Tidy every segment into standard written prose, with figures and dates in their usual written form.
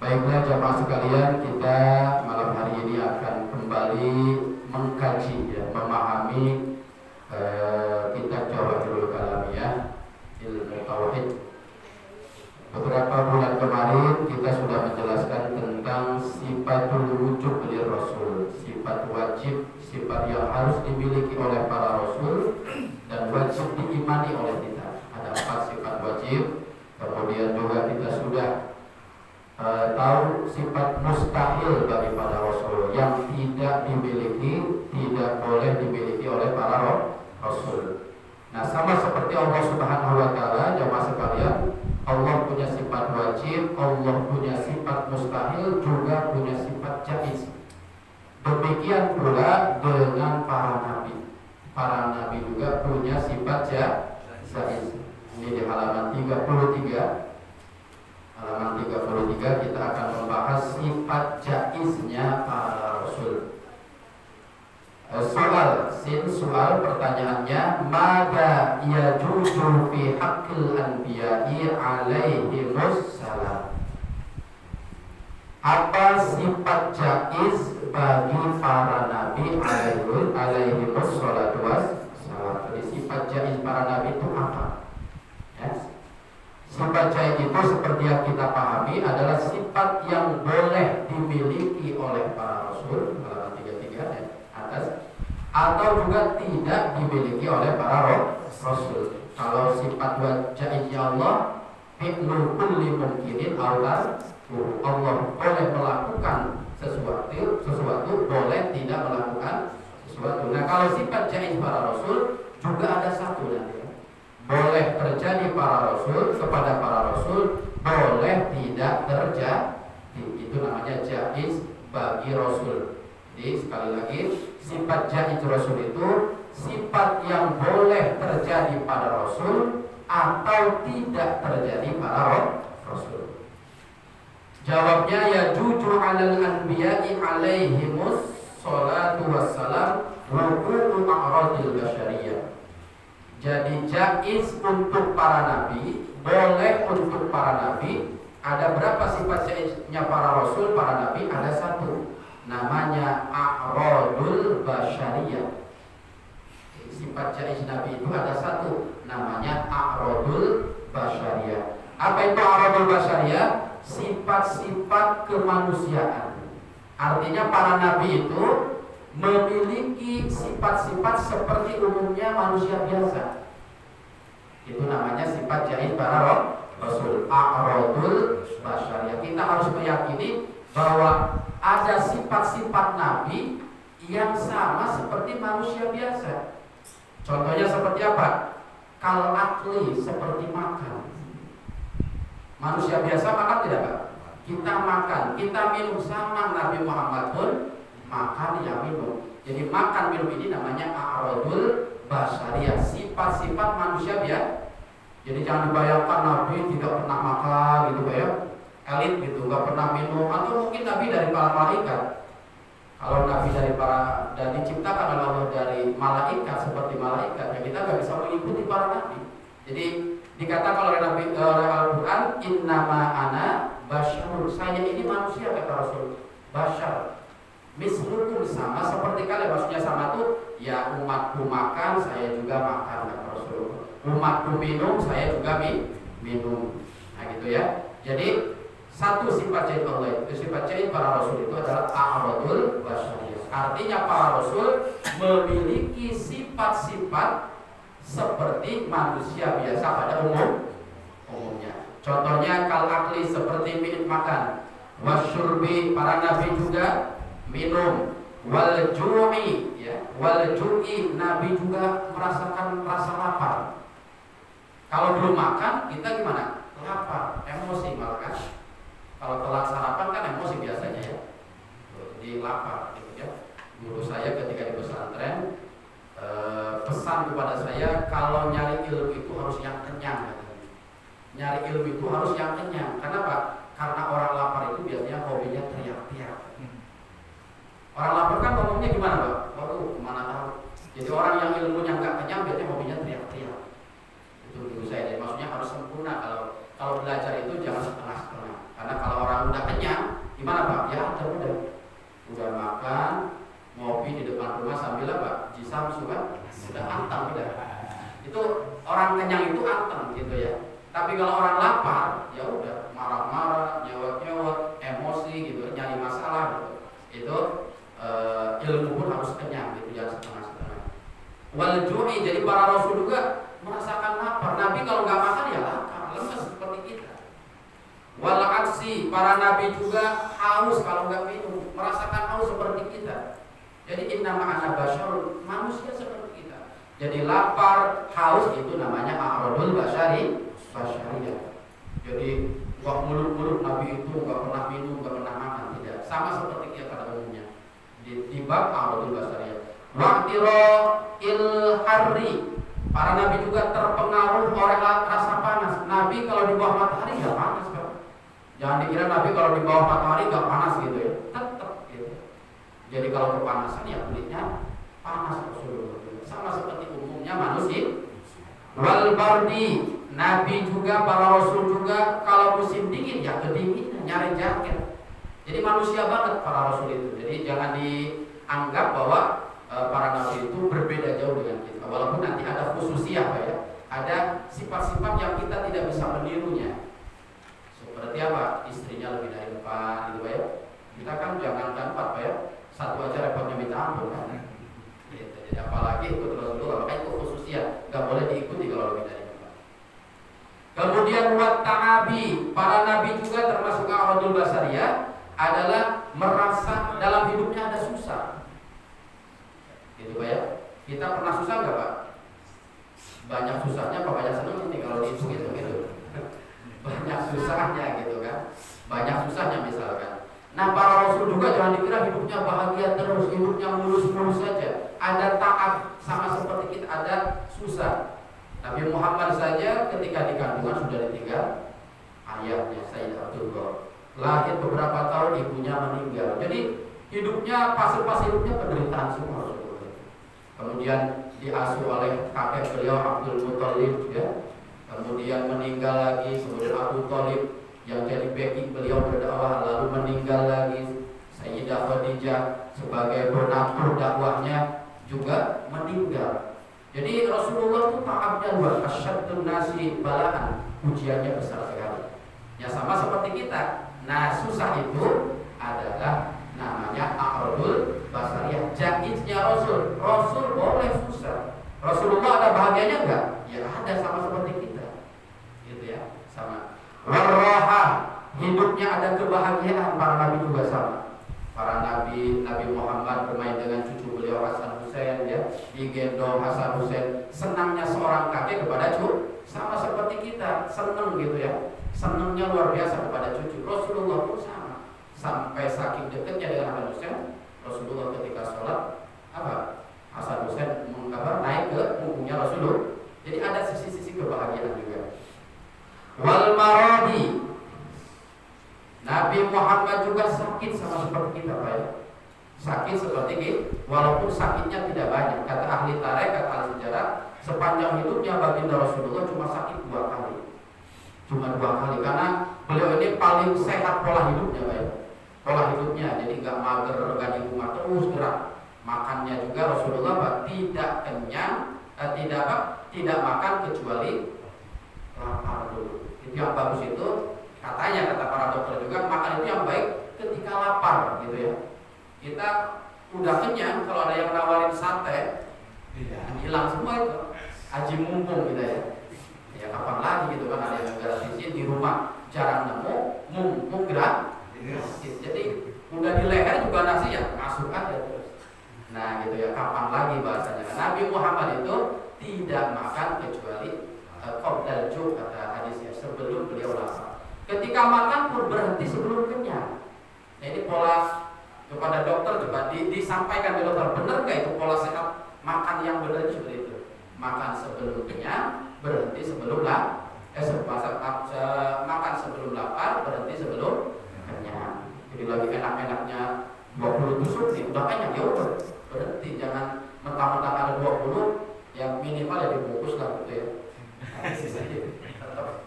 Baiklah jamaah sekalian, kita malam hari ini memahami kitab Jawahirul Kalamiyah ilmu tauhid. Beberapa bulan kemarin kita sudah menjelaskan tentang sifatul wujub li Rasul, sifat wajib, sifat yang harus dimiliki oleh para rasul dan wajib diimani oleh kita. Ada 4 sifat wajib. Kemudian juga kita sudah tahu sifat mustahil daripada rasul yang tidak dimiliki, tidak boleh dimiliki oleh para rasul. Nah, sama seperti Allah Subhanahu wa taala, jemaah sekalian, Allah punya sifat wajib, Allah punya sifat mustahil, juga punya sifat jaiz. Demikian pula dengan para nabi. Para nabi juga punya sifat jaiz. Ini di halaman 33. Halaman 33 kita akan membahas sifat jaiznya para rasul. Soal pertanyaannya, mada yajuzu fi haqqil anbiya'i alaihimus salam. Apa sifat jaiz bagi para nabi alaihimus salatu wassalam? Jadi sifat jaiz para nabi itu apa? Ya. Sifat jaiz itu seperti yang kita pahami adalah sifat yang boleh dimiliki oleh para rasul, halaman 33 ya, atas, atau juga tidak dimiliki oleh para rasul. Kalau sifat jaiznya Allah, fi'lu kulli mumkinin Allah boleh melakukan sesuatu, boleh tidak melakukan sesuatu. Nah, kalau sifat jaiz para rasul juga ada satu nanti. Boleh terjadi para rasul kepada para rasul, boleh tidak terjadi. Itu namanya jaiz bagi rasul. Jadi sekali lagi, sifat jaiz rasul itu sifat yang boleh terjadi pada rasul atau tidak terjadi pada rasul. Jawabnya ya juju 'alal anbiya'i alaihimus salatu wassalam wuqu'u a'radil basyariyah. Jadi jaiz untuk para nabi, boleh untuk para nabi. Ada berapa sifat jaiznya para rasul, para nabi? Ada satu, namanya a'radul basyariyah. Sifat jaiz nabi itu ada satu, namanya a'radul basyariyah. Apa itu a'radul basyariyah? Sifat-sifat kemanusiaan. Artinya para nabi itu memiliki sifat-sifat seperti umumnya manusia biasa. Itu namanya sifat jaiz para rasul, a'radul basyariyah. Kita harus meyakini bahwa ada sifat-sifat nabi yang sama seperti manusia biasa. Contohnya seperti apa? Kal akli, seperti makan. Manusia biasa makan tidak, Pak? Kita makan, kita minum, sama Nabi Muhammad pun makan ya minum. Jadi makan minum ini namanya a'radul basyariyah, sifat-sifat manusia biasa. Jadi jangan dibayangkan Nabi tidak pernah makan gitu ya, elit gitu, nggak pernah minum. Atau mungkin Nabi dari para malaikat. Kalau Nabi dan diciptakan oleh Allah dari malaikat seperti malaikat, ya kita nggak bisa mengikuti para nabi. Jadi dikatakan oleh Nabi oleh Al-Quran, innama ana basyarun, saya ini manusia kata Rasul. Basyar, mislukum, sama seperti kalian. Maksudnya sama tuh, ya umatku makan, saya juga makan kata Rasul. Umatku minum, saya juga minum. Nah gitu ya. Jadi satu sifat jaiz Allah itu, sifat jaiz para rasul itu adalah a'radul basyariyah. Artinya para rasul memiliki sifat-sifat seperti manusia biasa pada umumnya. Contohnya kal akli, seperti minum makan. Wasyurbi, para nabi juga minum. Wal ju'i, ya, wal ju'i, nabi juga merasakan rasa lapar. Kalau belum makan, kita gimana? Lapar, emosi malah kan. Kalau telat sarapan kan emosi biasanya ya. Jadi lapar gitu ya. Guru saya ketika di pesantren pesan kepada saya, kalau nyari ilmu itu harus yang kenyang katanya. Nyari ilmu itu harus yang kenyang. Kenapa? Karena orang lapar itu biasanya hobinya teriak-teriak. Orang lapar kan ngomongnya gimana, Pak? Waduh, kemana tahu. Jadi orang yang ilmunya nggak kenyang biasanya hobinya teriak-teriak. Itu guru saya. Jadi maksudnya harus sempurna. Kalau belajar itu jangan setengah-setengah. Karena kalau orang udah kenyang, gimana Pak? Ya udah makan, ngopi di depan rumah sambil apa? Jisamsu kan? Sudah anteng udah. Itu orang kenyang itu anteng gitu ya. Tapi kalau orang lapar, ya udah marah-marah, nyewot-nyewot, emosi gitu, nyari masalah gitu. Itu ilmu pun harus kenyang gitu, jangan setengah-setengah. Wal ju'i, jadi para rasul juga merasakan lapar. Nabi kalau nggak makan ya lapar, lemes seperti kita. Wal aksi, para nabi juga haus kalau nggak minum, merasakan haus seperti kita. Jadi innama ana basyarun, manusia seperti kita. Jadi lapar, haus itu namanya a'radul basyariyah. Jadi nggak muluk-muluk nabi itu nggak pernah minum, nggak pernah makan, tidak. Sama seperti kita pada umumnya. Di bab a'radul basyariyah. Waqtiro ilharri, para nabi juga terpengaruh oleh rasa panas. Nabi kalau di bawah matahari nggak panas kan? Jangan dikira nabi kalau di bawah matahari nggak panas gitu ya. Tetap gitu. Jadi kalau kepanasan ya kulitnya panas Rasulullah. Sama seperti umumnya manusia. Wal bardi, nabi juga para rasul juga kalau musim dingin ya kedinginan, nyari jaket. Jadi manusia banget para rasul itu. Jadi jangan dianggap bahwa para nabi itu berbeda jauh dengan kita. Walaupun nanti ada khususiyah Pak ya. Ada sifat-sifat yang kita tidak bisa menirunya. Seperti apa? Istrinya lebih dari 4 gitu Pak ya. Kita kan jangankan 4 Pak ya. Satu aja repotnya minta ampun kan. Gitu. Jadi apalagi ikut Rasulullah, makanya itu khususiyah, nggak boleh diikuti kalau lebih dari 4. Kemudian wat ta'abi, para nabi juga termasuk a'radul basyariyah adalah merasa dalam hidupnya ada susah. Gitu Pak ya. Kita pernah susah nggak Pak? Banyak susahnya apa banyak senang ini kalau dihitung gitu. Banyak susahnya gitu kan. Banyak susahnya misalkan. Nah para rasul juga jangan dikira hidupnya bahagia terus, hidupnya mulus-mulus saja. Ada taat sama seperti kita, ada susah. Nabi Muhammad saja ketika di kandungan sudah ditinggal ayahnya Sayyid Abdullah. Lahir beberapa tahun ibunya meninggal. Jadi hidupnya fase-fase hidupnya penderitaan semua Rasulullah. Kemudian diasuh oleh kakek beliau Abdul Muthalib ya. Kemudian meninggal lagi, kemudian Abu Thalib yang jadi backing beliau berdakwah, lalu meninggal lagi. Sayyidah Khadijah sebagai donatur dakwahnya juga meninggal. Jadi Rasulullah itu taatnya luar asyadun nasi balaan, ujiannya besar sekali. Ya sama seperti kita. Nah susah itu adalah namanya a'radul basyariyah, jaiznya Rasul. Rasul boleh susah. Rasulullah ada bahagianya enggak? Ya ada, sama seperti kita. Gitu ya, sama. Warroha, hidupnya ada kebahagiaan, para nabi juga sama. Para nabi Muhammad bermain dengan cucu beliau Hasan Husain ya, digendong Hasan Husain. Senangnya seorang kakek kepada cucu, sama seperti kita, senang gitu ya. Senangnya luar biasa kepada cucu. Rasulullah pun sama. Sampai saking dekatnya dengan Hasan Husain, Rasulullah ketika sholat apa? Hasan Husain naik ke punggungnya Rasulullah. Jadi ada sisi-sisi kebahagiaan juga. Wal maradi, Nabi Muhammad juga sakit sama seperti kita Pak ya. Sakit seperti kita, walaupun sakitnya tidak banyak. Kata ahli tarikh, kata ahli sejarah, sepanjang hidupnya baginda Rasulullah cuma sakit 2 kali. Cuma 2 kali, karena beliau ini paling sehat pola hidupnya Pak ya. Pola hidupnya, jadi nggak mager, nggak di rumah terus gerak. Makannya juga Rasulullah Pak tidak kenyang, tidak makan kecuali lapar dulu. Itu yang bagus itu, katanya kata para dokter juga, makan itu yang baik ketika lapar gitu ya. Kita udah kenyang, kalau ada yang nawarin sate, hilang semua itu. Haji mumpung gitu ya. Ya kapan lagi gitu kan, ada yang gratisin di rumah jarang nemu, mumpung gratis. Jadi udah di leher juga nasi ya masuk aja terus. Nah gitu ya, kapan lagi bahasanya. Nabi Muhammad itu tidak makan kecuali qabdal ju', kata hadisnya, sebelum beliau lapar. Ketika makan pun berhenti sebelum kenyang. Nah, ini pola kepada dokter coba disampaikan ke dokter, benar nggak itu pola sehat makan yang benar itu seperti itu? Makan sebelum kenyang, berhenti sebelum makan sebelum lapar, berhenti sebelum kenyang. Jadi lagi enak-enaknya 20 tusuk nih, udah kenyang ya udah berhenti, jangan mentang-mentang ada 20 yang minimal ya dibungkus lah gitu ya.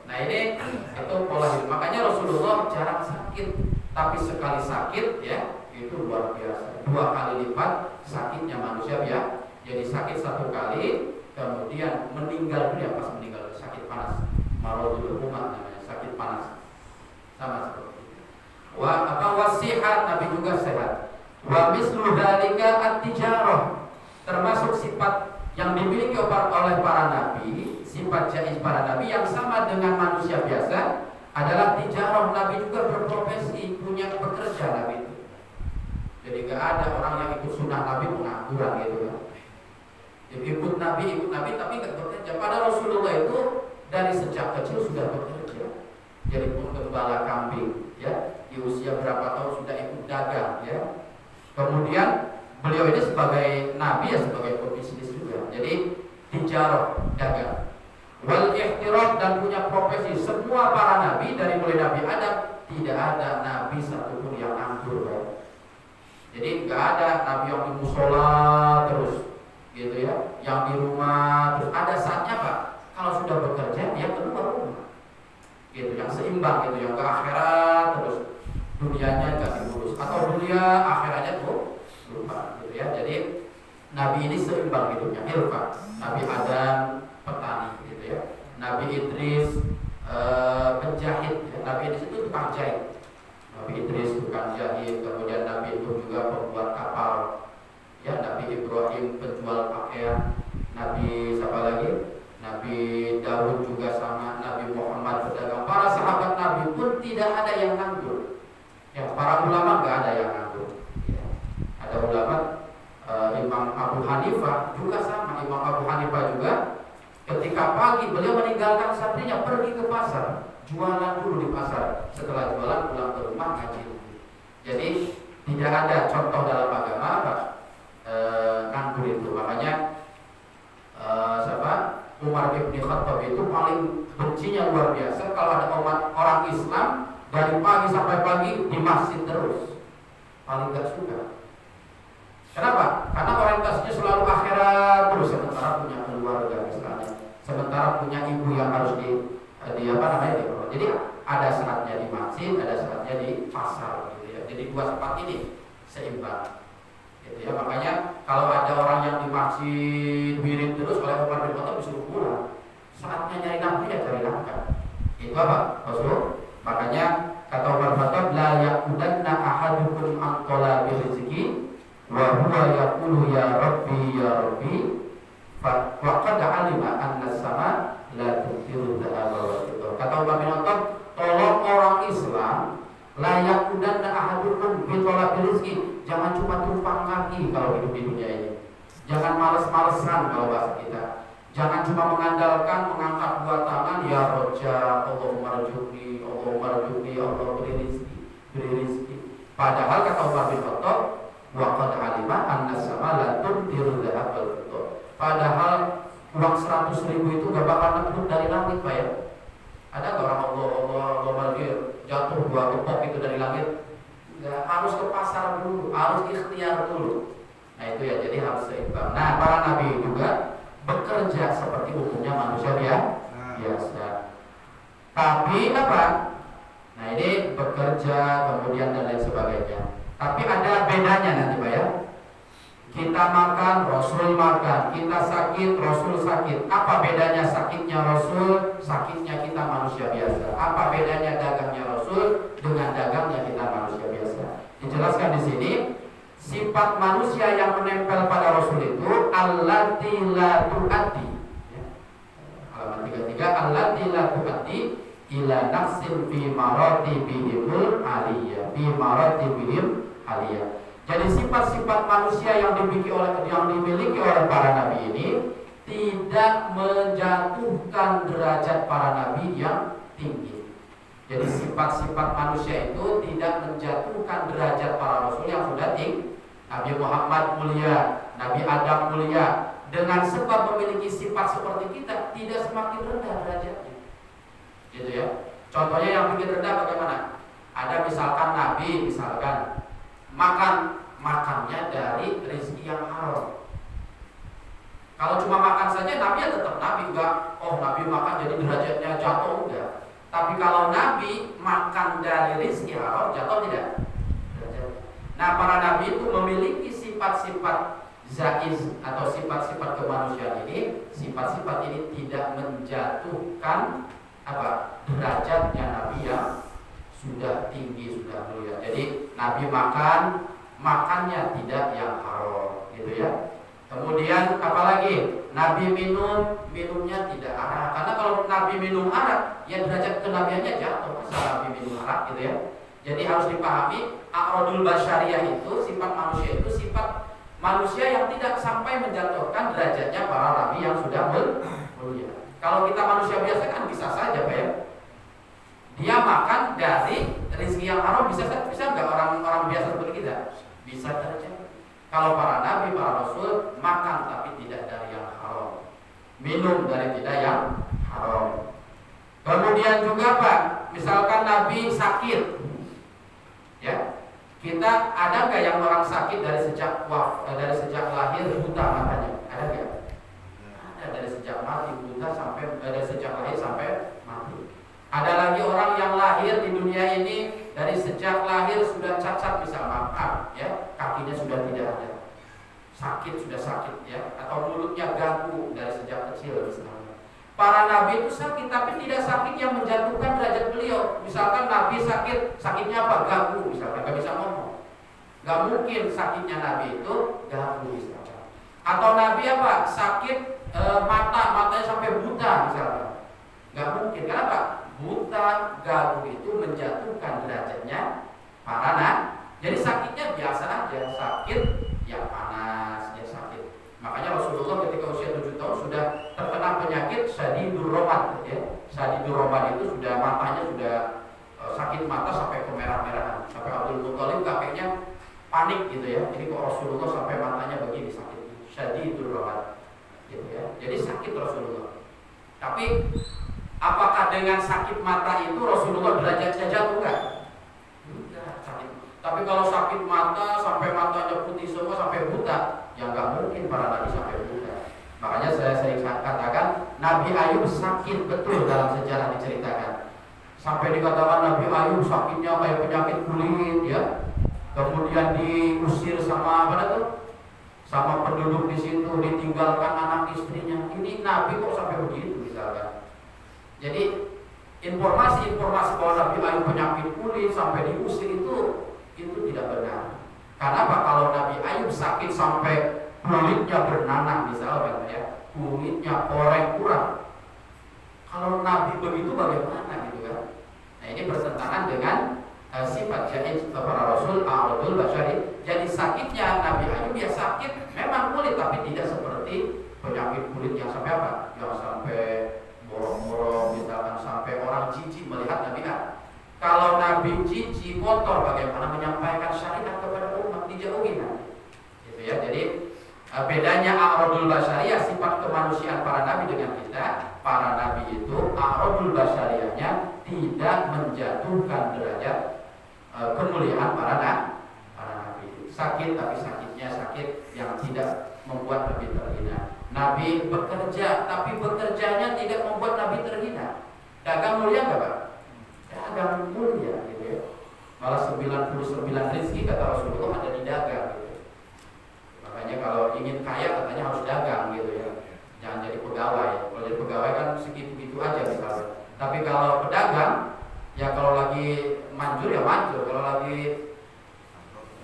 Nah ini itu pola hidup. Makanya Rasulullah jarang sakit, tapi sekali sakit ya itu luar biasa. 2 kali lipat sakitnya manusia ya. Jadi sakit 1 kali, kemudian meninggal dunia pas meninggal sakit panas. Maradul umat namanya, sakit panas. Sama seperti itu. Wasihat, Nabi juga sehat. Wa mislu dzalika at-tijarah. Termasuk sifat yang dimiliki oleh para nabi, sifat jaiz para nabi yang sama dengan manusia biasa adalah tijarah. Nabi juga berprofesi, punya pekerja Nabi itu. Jadi gak ada orang yang ikut sunnah Nabi pengangguran gitu kan. Jadi ikut Nabi tapi gak bekerja. Pada Rasulullah itu dari sejak kecil sudah bekerja. Jadi penggembala kambing ya, di usia berapa tahun sudah ikut dagang ya. Kemudian beliau ini sebagai nabi ya, sebagai pebisnis juga. Jadi tijarah, dagang. Wal ihtiraf, dan punya profesi. Semua para nabi dari mulai Nabi Adam tidak ada nabi satupun yang anggur ya. Jadi nggak ada nabi yang di musola terus gitu ya, yang di rumah terus. Ada saatnya Pak, kalau sudah bekerja dia keluar rumah gitu, yang seimbang gitu, yang ke akhirat terus, dunianya nggak diurus, atau dunia akhiratnya tuh lupa gitu ya. Jadi nabi ini seimbang hidupnya. Irfa, Nabi Adam petani gitu ya, Nabi Idris penjahit ya. Nabi Idris itu tukang jahit, Nabi Idris tukang jahit. Kemudian Nabi itu juga pembuat kapal ya, Nabi Ibrahim penjual pakaian, Nabi siapa lagi, Nabi Daud juga sama, Nabi Muhammad pedagang. Para sahabat Nabi pun tidak ada yang nganggur ya, para ulama nggak ada yang nganggur ya. Ada ulama Imam Abu Hanifah juga sama. Imam Abu Hanifah juga ketika pagi beliau meninggalkan santrinya, pergi ke pasar, jualan dulu di pasar, setelah jualan pulang ke rumah ngaji. Jadi tidak ada contoh dalam agama apa nganggur itu. Makanya Umar bin Khattab itu paling bencinya luar biasa kalau ada orang Islam dari pagi sampai pagi di masjid terus, paling gak suka. Kenapa? Karena orientasinya selalu akhirat terus, sementara punya keluarga misalnya, sementara punya ibu yang harus di Jadi ada saatnya di masjid, ada saatnya di pasar gitu ya. Jadi 2 tempat ini seimbang gitu ya. Makanya kalau ada orang yang di masjid wirid terus, oleh Umar bin Khattab disuruh pulang, saatnya nyari nafkah ya cari nafkah. Itu apa? Rasul. Makanya kata Umar bin Khattab, la yaqudanna ahadukum an talabi rizqi wa huwa yaqulu ya rabbi fa qad alima anna sama la tusiru dhahaba wa fiddah. Kata Umar bin Khattab, tolong orang Islam layak udan ahadukum bi talabi rizqi, jangan cuma tumpang kaki kalau hidup di dunia ini. Jangan males-malesan kalau bahasa kita. Jangan cuma mengandalkan mengangkat 2 tangan, ya roja, Allahumma rzuqni, Allah beri rizki. Padahal kata Umar bin Khattab, wa qad alima anna sama la tumtiru dhahab wal fiddah. Padahal uang 100.000 itu gak bakal nembus dari langit Pak ya. Ada gak orang Allah jatuh 2 kepok itu dari langit? Gak, harus ke pasar dulu, harus ikhtiar dulu. Nah itu ya, jadi harus seimbang. Nah para nabi juga bekerja seperti umumnya manusia biasa. Tapi apa? Nah ini bekerja kemudian dan lain sebagainya. Tapi ada bedanya nanti Pak ya. Kita makan, Rasul makan. Kita sakit, Rasul sakit. Apa bedanya sakitnya Rasul, sakitnya kita manusia biasa? Apa bedanya dagangnya Rasul dengan dagangnya kita manusia biasa? Dijelaskan di sini, sifat manusia yang menempel pada Rasul itu allati la tu'addi. Halaman 33, allati la tu'addi ila nafsin fi maratibihimul aliyah, fi maratibihim aliyah. Jadi sifat-sifat manusia yang dimiliki oleh para nabi ini tidak menjatuhkan derajat para nabi yang tinggi. Jadi sifat-sifat manusia itu tidak menjatuhkan derajat para rasul yang sudah tinggi. Nabi Muhammad mulia, Nabi Adam mulia, dengan sebab memiliki sifat seperti kita tidak semakin rendah derajatnya. Gitu ya. Contohnya yang bikin rendah bagaimana? Ada misalkan nabi makannya dari rezeki yang halal. Kalau cuma makan saja nabi ya tetap nabi, enggak nabi makan jadi derajatnya jatuh, enggak. Tapi kalau nabi makan dari rezeki halal, jatuh tidak? Nah, para nabi itu memiliki sifat-sifat zaiz atau sifat-sifat kemanusiaan ini. Sifat-sifat ini tidak menjatuhkan derajatnya nabi yang sudah tinggi, sudah mulia. Jadi nabi makannya tidak yang haram, gitu ya. Kemudian apalagi nabi minumnya tidak arak. Karena kalau nabi minum arak, ya derajat kenabiannya jatuh. Masa nabi minum arak, gitu ya. Jadi harus dipahami a'radul basyariyah itu sifat manusia, itu sifat manusia yang tidak sampai menjatuhkan derajatnya para nabi yang sudah mulia. Kalau kita manusia biasa kan bisa saja, Pak ya. Dia makan dari rezeki yang haram, bisa nggak orang biasa seperti kita? Bisa saja. Kalau para nabi, para rasul makan tapi tidak dari yang haram, minum dari tidak yang haram. Kemudian juga Pak, misalkan nabi sakit, ya, kita ada nggak yang orang sakit dari sejak lahir buta matanya? Ada nggak? Ada, dari sejak mati buta sampai dari sejak lahir sampai mati. Ada lagi orang yang lahir di dunia ini dari sejak lahir sudah cacat, misalnya ya, kakinya sudah tidak ada, sudah sakit ya, atau mulutnya gagu dari sejak kecil misalnya. Para nabi itu sakit tapi tidak sakit yang menjatuhkan derajat beliau. Misalkan nabi sakitnya apa? Gagu misalkan, nggak bisa ngomong. Nggak mungkin sakitnya nabi itu gagu misalkan. Atau nabi sakit matanya sampai buta misalkan. Nggak mungkin. Kenapa? Buta, gagu itu menjatuhkan derajatnya para nabi. Jadi sakitnya biasa aja, sakit yang panas, ya sakit. Makanya Rasulullah ketika usia 7 tahun sudah terkena penyakit syadidur roman, ya. Syadidur roman itu sudah matanya sudah sakit mata sampai kemerah-merahan, sampai Abdul Muthalib kakeknya panik gitu ya. Jadi kok Rasulullah sampai matanya begini sakitnya, syadidur roman, gitu ya. Jadi sakit Rasulullah. Tapi apakah dengan sakit mata itu Rasulullah derajatnya jatuh enggak? Enggak, sakit. Tapi kalau sakit mata sampai matanya putih semua sampai buta, ya nggak mungkin para nabi sampai buta. Makanya saya sering katakan Nabi Ayub sakit betul dalam sejarah diceritakan. Sampai dikatakan Nabi Ayub sakitnya kayak penyakit kulit ya. Kemudian diusir sama sama penduduk di situ, ditinggalkan anak istrinya. Ini Nabi kok sampai begitu misalkan. Jadi informasi-informasi bahwa Nabi Ayub penyakit kulit sampai diusir itu tidak benar. Karena apa? Kalau Nabi Ayub sakit sampai kulitnya bernanah misalnya ya, kulitnya koreng kurang. Kalau Nabi begitu bagaimana gitu kan? Nah ini bertentangan dengan sifat jahil para Rasul a'radul basyari. Jadi sakitnya Nabi Ayub ya sakit memang kulit, tapi tidak seperti penyakit kulit yang sampai yang sampai borong-borong misalkan, sampai orang jijik melihat Nabi Ayub. Kalau Nabi jijik kotor, bagaimana menyampaikan syariat kepada umat? Dijauhi nanti. Gitu ya. Jadi bedanya a'radul basyariyah, sifat kemanusiaan para nabi dengan kita. Para nabi itu a'radul basyariyahnya tidak menjatuhkan derajat kemuliaan para nabi. Sakit tapi sakitnya sakit yang tidak membuat nabi terhina. Nabi bekerja tapi bekerjanya tidak membuat nabi terhina. Dagang mulia enggak, Pak? Dagang mulia gitu ya. Malah 99 rezeki kata Rasulullah ada di dagang gitu. Makanya kalau ingin kaya katanya harus dagang gitu ya. Jangan jadi pegawai. Kalau jadi pegawai kan segitu-gitu aja misalnya. Tapi kalau pedagang ya kalau lagi manjur ya manjur, kalau lagi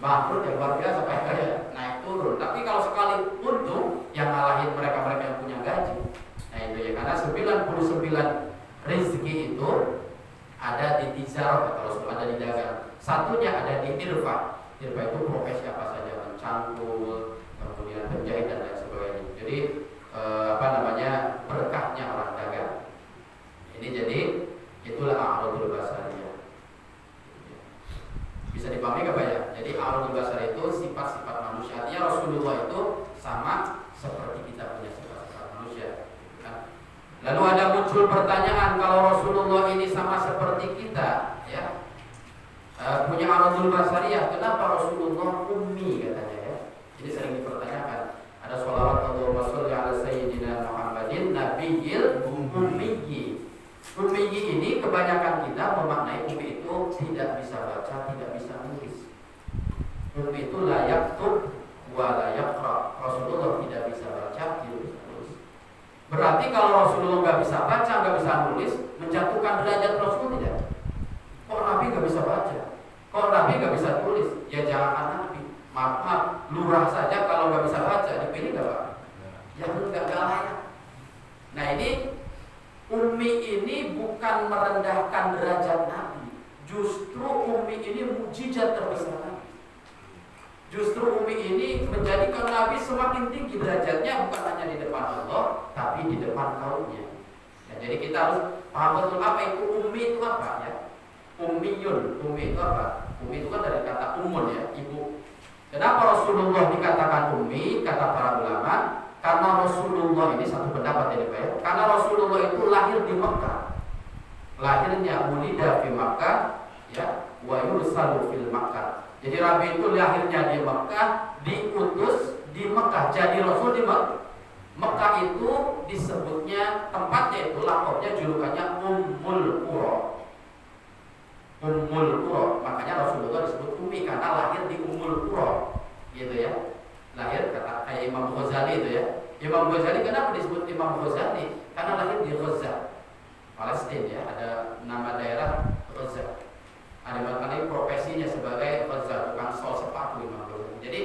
bangkrut ya luar biasa kayak naik turun. Tapi kalau sekali untung yang ngalahin mereka-mereka yang punya gaji. Nah itu ya, karena 99 rezeki itu ada di tijarah kata Rasul, ada di dagang. Satunya ada di irfa. Irfa itu profesi apa saja, mencangkul, kemudian penjahit dan lain sebagainya. Jadi berkahnya orang dagang. Ini jadi itulah a'radul basyariyah. Bisa dipahami nggak Pak ya? Jadi a'radul basyariyah itu sifat-sifat manusia. Artinya Rasulullah itu sama seperti kita punya sifat-sifat manusia. Lalu ada muncul pertanyaan, kalau Rasulullah ini sama seperti kita, ya, punya a'radul basyariyah, kenapa Rasulullah ummi katanya ya? Jadi sering dipertanyakan. Ada sholawat Allahumma sholli ala sayyidina Muhammadin nabiyil ummiyyi. Ummiyyi ini kebanyakan kita memaknai ummi itu tidak bisa baca, tidak bisa nulis. nggak bisa baca, nggak bisa nulis, menjatuhkan derajat Rasul tidak? Kok Nabi nggak bisa baca? Kok Nabi nggak bisa tulis? Ya jangan Nabi. Maaf, lurah saja kalau nggak bisa baca dipilih nggak Pak? Ya nggak layak. Nah ini Ummi ini bukan merendahkan derajat Nabi. Justru Ummi ini mukjizat terbesar Nabi. Justru Ummi ini menjadikan Nabi semakin tinggi derajatnya, bukan hanya di depan Allah, tapi di depan kaumnya. Ya, jadi kita harus paham betul apa itu Ummi itu apa ya. Ummiyun, Ummi itu apa? Ummi itu kan dari kata ummun ya, ibu. Kenapa Rasulullah dikatakan Ummi? Kata para ulama, karena Rasulullah ini satu pendapat ini Pak ya. Karena Rasulullah itu lahir di Mekah. Lahirnya ulida fi Makkah ya, wa yursalu fil Makkah. Jadi Nabi itu lahirnya di Mekah, diutus di Mekah. Jadi Rasul di Mekah itu disebutnya tempatnya itu lakopnya julukannya Ummul Qura. Ummul Qura. Makanya Rasulullah disebut Ummi karena lahir di Ummul Qura. Gitu ya. Lahir kata kayak Imam Ghazali itu ya. Imam Ghazali kenapa disebut Imam Ghazali? Karena lahir di Gaza, Palestina ya. Ada nama daerah Gaza. Ada barangkali profesinya sebagai Gaza, tukang sol sepatu Imam Ghazali. Jadi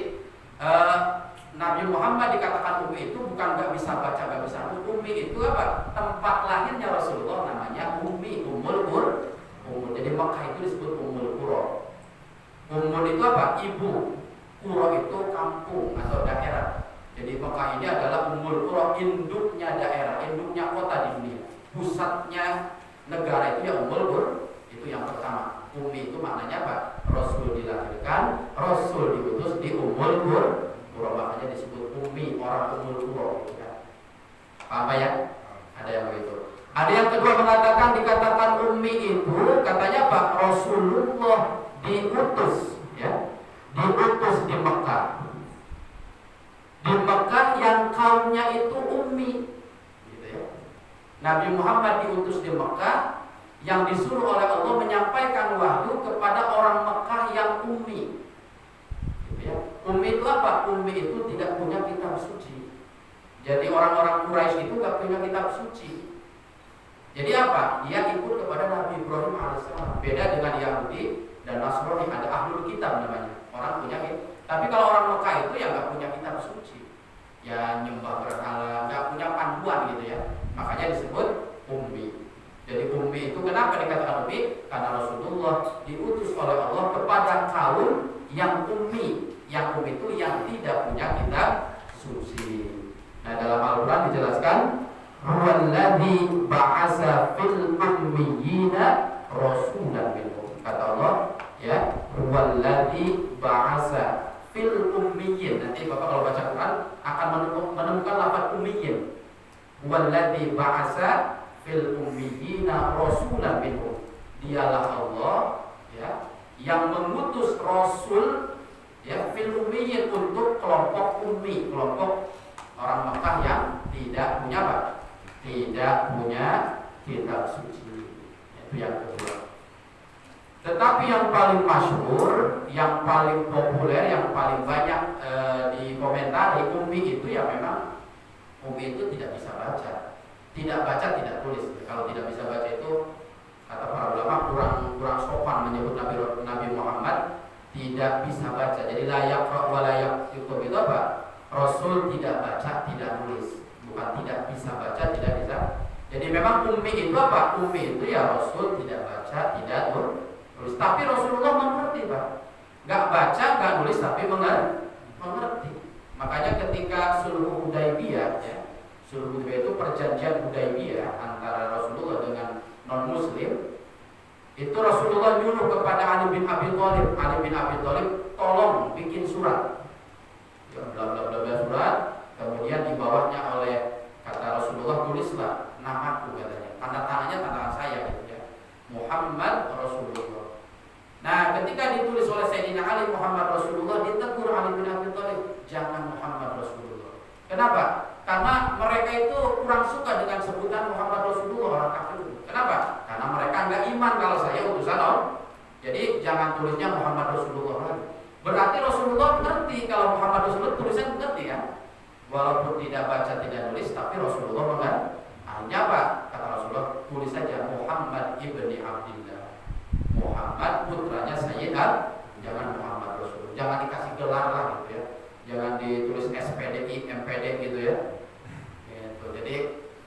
Nabi Muhammad dikatakan Ummi itu bukan nggak bisa baca, nggak bisa nulis. Ummi itu apa? Tempat lahirnya Rasulullah namanya Ummi, Ummul Qura. Jadi Mekah itu disebut Ummul Qura. Ummul itu apa? Ibu. Qura itu kampung atau daerah. Jadi Mekah ini adalah Ummul Qura, induknya daerah, induknya kota di dunia. Pusatnya negara itu ya Ummul Qura. Itu yang pertama. Ummi itu maknanya apa? Rasul dilahirkan, Rasul diutus di Ummul Qura, makanya disebut Ummi, orang Ummul Qura. Apa ya? Ada yang begitu. Ada yang kedua mengatakan dikatakan Ummi itu katanya Pak Rasulullah diutus ya, diutus di Mekah. Di Mekah yang kaumnya itu Ummi, gitu ya. Nabi Muhammad diutus di Mekah yang disuruh oleh Allah menyampaikan wahyu kepada orang Mekah yang Ummi. Gitu ya. Ummi itu apa? Ummi itu tidak punya kitab suci. Jadi orang-orang Quraisy itu gak punya kitab suci. Jadi apa? Dia ikut kepada Nabi Ibrahim alaihissalam. Beda dengan Yahudi dan Nasrani, ada ahlul kitab namanya. Orang punya kitab. Tapi kalau orang Mekah itu ya nggak punya kitab suci. Ya nyembah berhala, nggak punya panduan gitu ya. Makanya disebut Ummi. Jadi Ummi itu kenapa dikatakan Ummi? Karena Rasulullah diutus oleh Allah kepada kaum yang Ummi. Yang Ummi itu yang tidak punya kitab suci. Nah dalam Al-Quran dijelaskan Huwallazi ba'asa fil ummiyina rasulan minhum. Kata Allah ya, Huwallazi ba'asa fil ummiyin. Nanti Bapak kalau baca Quran akan menemukan lafaz ummiyin. Huwallazi ba'asa fil ummiyina rasulan minhum. Dialah Allah ya yang mengutus rasul ya fil ummiyin untuk kelompok ummi, kelompok orang Mekah yang tidak punya apa? Tidak punya kitab suci. Itu yang kedua. Tetapi yang paling masyhur, yang paling populer, yang paling banyak dikomentari Ummi itu ya memang Ummi itu tidak bisa baca. Tidak baca, tidak tulis. Kalau tidak bisa baca itu kata para ulama kurang sopan menyebut Nabi Muhammad tidak bisa baca. Jadi layak wa layak itu apa? Rasul tidak baca, tidak nulis. Bukan tidak bisa baca, tidak bisa. Jadi memang Ummi itu apa? Ummi itu ya Rasul tidak baca, tidak nulis. Tapi Rasulullah mengerti Pak. Gak baca, gak nulis, tapi mengerti. Makanya ketika Sulh Hudaybiyah ya, Sulh Hudaybiyah itu perjanjian Hudaybiyah antara Rasulullah dengan non-Muslim. Itu Rasulullah nyuruh kepada Ali bin Abi Thalib. Ali bin Abi Thalib tolong bikin surat. Ya, bla bla bla surat. Kemudian di bawahnya oleh kata Rasulullah tulislah namaku katanya. Tanda tangannya tanda tangan saya gitu ya. Muhammad Rasulullah. Nah, ketika ditulis oleh Sayyidina Ali Muhammad Rasulullah, ditegur Ali bin Abi Thalib, jangan Muhammad Rasulullah. Kenapa? Karena mereka itu kurang suka dengan sebutan Muhammad Rasulullah, orang kafir. Kenapa? Karena mereka enggak iman kalau saya utusan Allah. Jadi jangan tulisnya Muhammad Rasulullah lagi. Berarti Rasulullah ngerti kalau Muhammad Rasulullah tulisan ngerti ya. Walaupun tidak baca tidak nulis, tapi Rasulullah Akhirnya apa? Kata Rasulullah, tulis saja Muhammad ibni Abdillah. Muhammad putranya Sayyidat, jangan Muhammad Rasul. Jangan dikasih gelar lah gitu ya. Jangan ditulis SPDI, MPD gitu ya. Gitu. Jadi,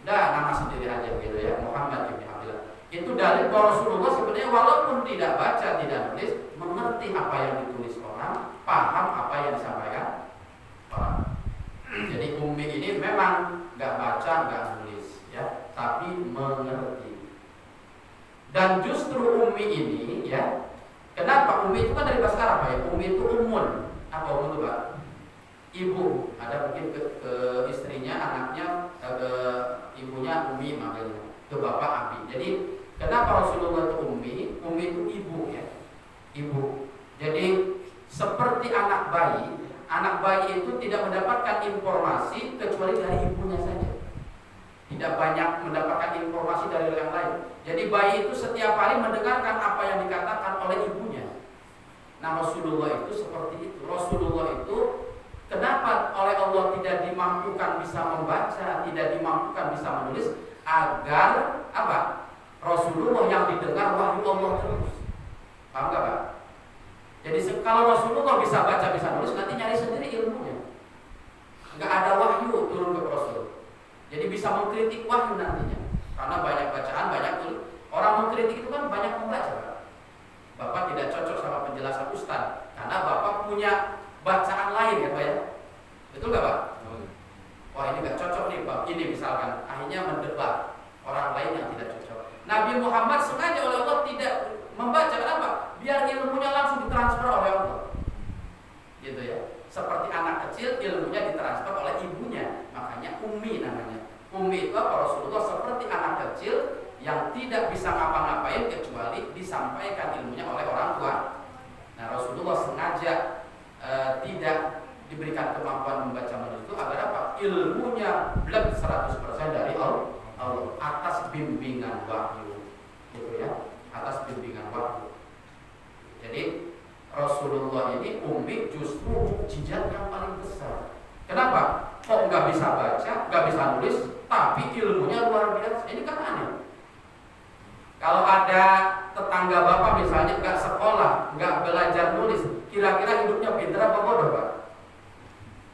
nama sendiri aja gitu ya, Muhammad ibni Abdillah. Itu dalil bahwa Rasulullah sebenarnya walaupun tidak baca, tidak nulis, mengerti apa yang ditulis orang, paham apa yang disampaikan orang. Jadi Ummi ini memang nggak baca, nggak nulis, ya, tapi mengerti. Dan justru Ummi ini, ya, kenapa Ummi itu kan dari bahasa Arab ya? Ummi itu umun. Apa umun itu Pak? Ibu. Ada mungkin ke istrinya, anaknya, ke ibunya Ummi makanya, ke bapak Abi. Jadi kenapa Rasulullah itu Ummi? Ummi itu ibu ya, ibu. Jadi seperti anak bayi itu tidak mendapatkan informasi kecuali dari ibunya saja. Tidak banyak mendapatkan informasi dari yang lain. Jadi bayi itu setiap hari mendengarkan apa yang dikatakan oleh ibunya. Nah Rasulullah itu seperti itu. Rasulullah itu kenapa oleh Allah tidak dimampukan bisa membaca, tidak dimampukan bisa menulis, agar apa? Rasulullah yang didengar wahyu Allah terus. Paham gak Pak? Jadi kalau Rasulullah bisa baca, bisa nulis, nanti nyari sendiri ilmunya. Nggak ada wahyu turun ke Rasul. Jadi bisa mengkritik wahyu nantinya. Karena banyak bacaan, banyak tulis. Orang mengkritik itu kan banyak membaca Pak. Bapak tidak cocok sama penjelasan Ustaz, karena Bapak punya bacaan lain ya Pak ya. Betul gak Pak? Wah ini gak cocok nih Pak. Ini misalkan, akhirnya mendebat orang lain yang tidak cocok. Nabi Muhammad sengaja oleh Allah tidak membaca, kenapa? Biar ilmunya langsung ditransfer oleh Allah. Gitu ya. Seperti anak kecil ilmunya ditransfer oleh ibunya. Makanya Ummi namanya. Ummi itu apa? Rasulullah seperti anak kecil yang tidak bisa ngapa-ngapain kecuali disampaikan ilmunya oleh orang tua. Nah Rasulullah sengaja tidak diberikan kemampuan membaca menulis itu agar apa? Ilmunya blek 100% dari Allah atas bimbingan wahyu. Gitu ya. Atas bimbingan wahyu. Jadi Rasulullah ini Ummi justru mukjizat yang paling besar. Kenapa? Kok nggak bisa baca, nggak bisa nulis, tapi ilmunya luar biasa. Ini kan aneh. Kalau ada tetangga Bapak misalnya nggak sekolah, nggak belajar nulis, kira-kira hidupnya pintar apa bodoh Pak?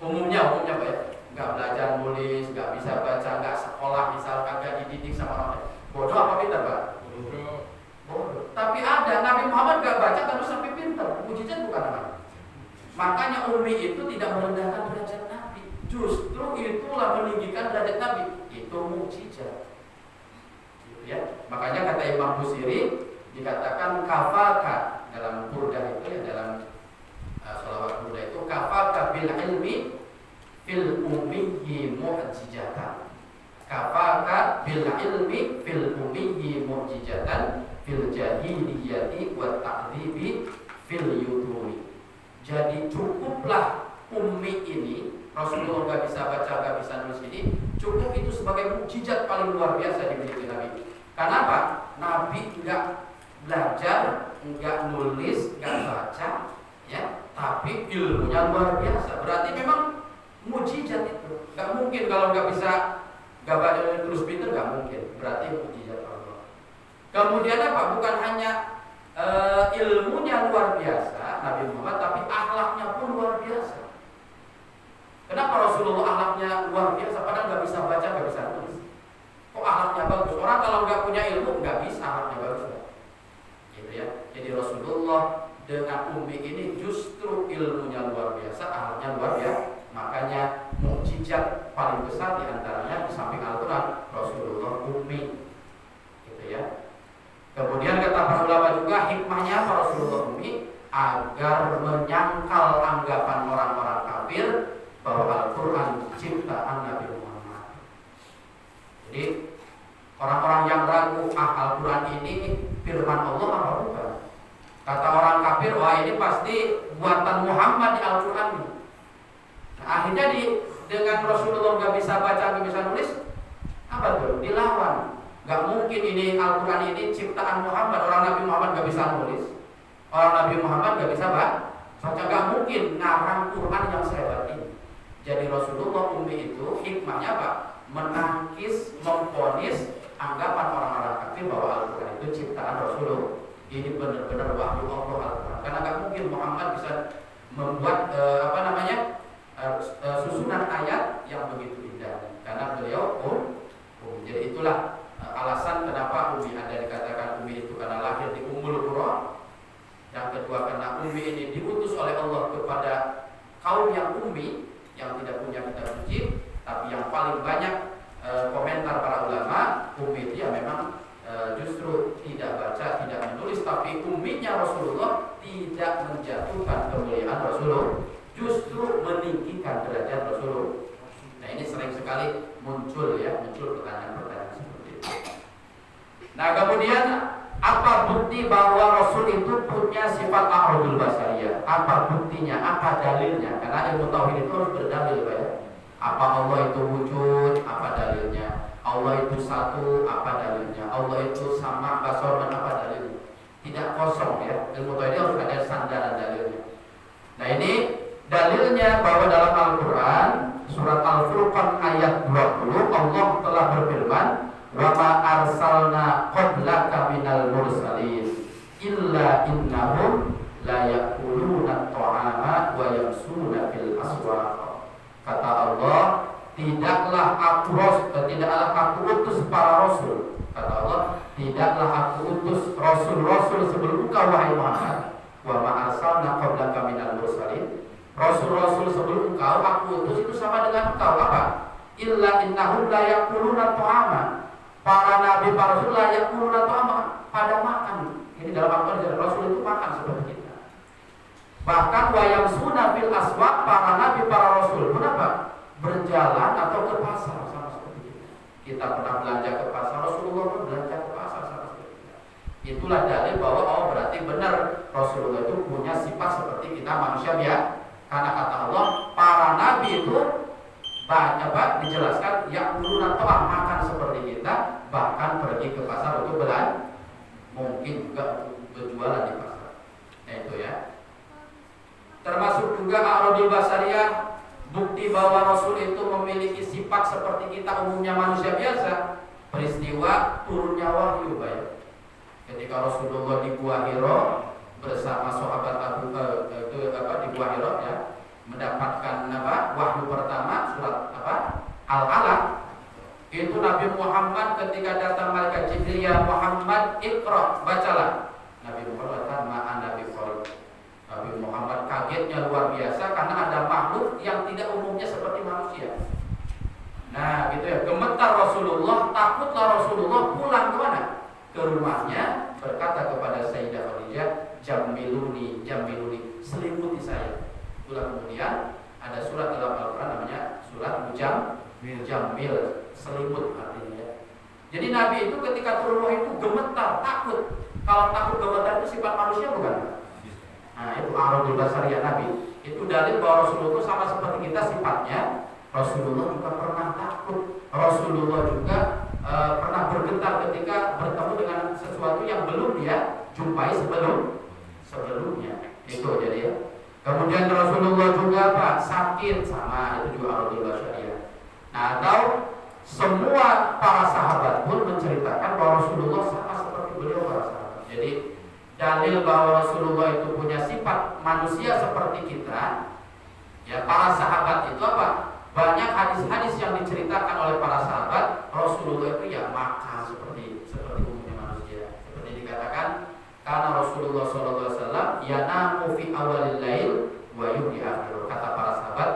Umumnya Pak ya, nggak belajar nulis, nggak bisa baca, nggak sekolah, misalkan nggak dididik sama orang. Bodoh apa pintar Pak? Bodoh. Tapi ada Nabi Muhammad nggak baca terus sampai pintar, mukjizat bukan namanya. Makanya Ummi itu tidak merendahkan derajat Nabi, justru itulah meninggikan derajat Nabi. Itu mukjizat. Ya, makanya kata Imam Busiri dikatakan kafaka dalam burdah itu ya, dalam sholawat burdah itu kafaka bil ilmi fil ummiyi mu'jizatan. Kafaka bil ilmi fil ummiyi mu'jizatan fil jahiliyati wa ta'dzibi fil yutumi. Jadi cukuplah Ummi ini, Rasulullah gak bisa baca, gak bisa nulis ini, cukup itu sebagai mukjizat paling luar biasa dimiliki Nabi. Kenapa? Nabi enggak belajar, enggak nulis, enggak baca, ya, tapi ilmunya luar biasa. Berarti memang mukjizat itu. Enggak mungkin kalau enggak bisa, enggak baca dan tulis pintar, enggak mungkin. Berarti mukjizat Allah. Kemudian apa? Bukan hanya ilmunya luar biasa Nabi Muhammad, tapi akhlaknya pun luar biasa. Kenapa Rasulullah akhlaknya luar biasa? Padahal enggak bisa baca, enggak bisa nulis. Kok akhlaknya bagus? Orang kalau nggak punya ilmu nggak bisa akhlaknya bagus, gitu ya. Jadi Rasulullah dengan Ummi ini justru ilmunya luar biasa, akhlaknya luar biasa. Makanya mukjizat paling besar diantaranya di samping Al-Quran Rasulullah Ummi, gitu ya. Kemudian kata para ulama juga hikmahnya para Rasulullah Ummi agar menyangkal anggapan orang-orang kafir bahwa Al-Quran ciptaan Nabi Muhammad. Jadi orang-orang yang ragu Al-Quran ini firman Allah apa bukan? Kata orang kafir, wah ini pasti buatan Muhammad di Al-Quran ini. Nah, akhirnya dengan Rasulullah nggak bisa baca, nggak bisa nulis, apa tuh? Dilawan. Nggak mungkin ini Al-Quran ini ciptaan Muhammad. Orang Nabi Muhammad nggak bisa nulis, orang Nabi Muhammad nggak bisa baca, nggak mungkin ngarang Quran yang sehebat ini. Jadi Rasulullah ummi itu hikmahnya apa? Menangkis, memponis anggapan orang-orang kafir bahwa Al-Quran itu ciptaan Rasulullah. Ini benar-benar wahyu Allah Al-Quran. Karena nggak mungkin Muhammad bisa membuat susunan ayat yang begitu indah. Karena beliau jadi itulah alasan kenapa Ummi ada dikatakan Ummi itu karena lahir di Ummul Qura. Yang kedua karena Ummi ini diutus oleh Allah kepada kaum yang ummi, yang tidak punya kitab suci, tapi yang paling banyak komentar para ulama, ummi itu ya memang justru tidak baca, tidak menulis, tapi umminya Rasulullah tidak menjatuhkan kemuliaan Rasulullah, justru meninggikan derajat Rasulullah. Nah ini sering sekali muncul pertanyaan-pertanyaan seperti itu. Nah kemudian apa bukti bahwa Rasul itu punya sifat a'radul basariyah? Apa buktinya? Apa dalilnya? Karena ilmu tauhid itu harus berdalil, Pak ya. Apa Allah itu wujud? Apa dalilnya? Allah itu satu? Apa dalilnya? Allah itu sama basar, apa dalilnya? Tidak kosong ya. Ilmu tauhid harus ada sandaran dalilnya. Nah ini dalilnya bahwa dalam Al-Quran surat Al-Furqan ayat 20 Allah telah berfirman, wa ma arsalna qablaka minal mursalin illa innahum la yaquluna ta'ama wa yamsuna fil aswaq. Kata Allah, tidaklah aku utus para rasul. Kata Allah, tidaklah aku utus rasul-rasul sebelum engkau wahai Muhammad. Wa ma arsalna qablaka minal mursalin. Rasul-rasul sebelum engkau aku utus itu sama dengan engkau apa? Illa innahum la yaquluna ta'ama. Para nabi, para rasul la yaquluna ta'ama, pada makan. Ini dalam Al-Quran, Rasul itu makan seperti kita. Bahkan wayam sunah fil aswaq, para nabi, para rasul pun apa? Berjalan atau ke pasar sama seperti kita. Kita pernah belanja ke pasar, Rasulullah pun belanja ke pasar sama seperti kita. Itulah dalil bahwa berarti benar Rasulullah itu punya sifat seperti kita manusia ya. Karena kata Allah, para nabi itu dijelaskan yang ulun atau makan seperti kita, bahkan pergi ke pasar untuk belanja, mungkin juga berjualan di pasar. Nah itu ya. Termasuk juga a'radul basariyah, bukti bahwa Rasul itu memiliki sifat seperti kita umumnya manusia biasa. Peristiwa turunnya wahyu, baik. Ketika Rasulullah di Gua Hira bersama sahabat di Gua Hira ya, mendapatkan wahyu pertama surat Al-Alaq. Itu Nabi Muhammad ketika datang malaikat Jibril, ya Muhammad iqra, bacalah. Nabi Muhammad kata ma'an Nabi Qol. Nabi Muhammad kagetnya luar biasa karena ada makhluk yang tidak umumnya seperti manusia. Nah gitu ya, gemetar Rasulullah, takutlah Rasulullah, pulang ke mana? Ke rumahnya, berkata kepada Sayyidah Khadijah, jamiluni, selimuti saya. Itulah kemudian ada surat dalam Al-Quran namanya surat Mujammil, selimut artinya ya. Jadi Nabi itu ketika turun wahyu itu gemetar, takut. Kalau takut gemetar itu sifat manusia bukan? Nah itu a'radul basariyah Nabi. Itu dalil bahwa Rasulullah itu sama seperti kita sifatnya. Rasulullah juga pernah takut. Rasulullah juga pernah bergetar ketika bertemu dengan sesuatu yang belum dia jumpai sebelumnya. Itu jadi ya. Kemudian Rasulullah juga sakit, sama itu juga a'radul basariyah. Nah atau semua para sahabat pun menceritakan bahwa Rasulullah sama seperti beliau para sahabat. Jadi dalil bahwa Rasulullah itu punya sifat manusia seperti kita. Ya para sahabat itu apa? Banyak hadis-hadis yang diceritakan oleh para sahabat Rasulullah itu ya makan seperti umumnya manusia. Seperti dikatakan karena Rasulullah SAW yanamu fi awalil lail wa yuhyi akhir. Kata para sahabat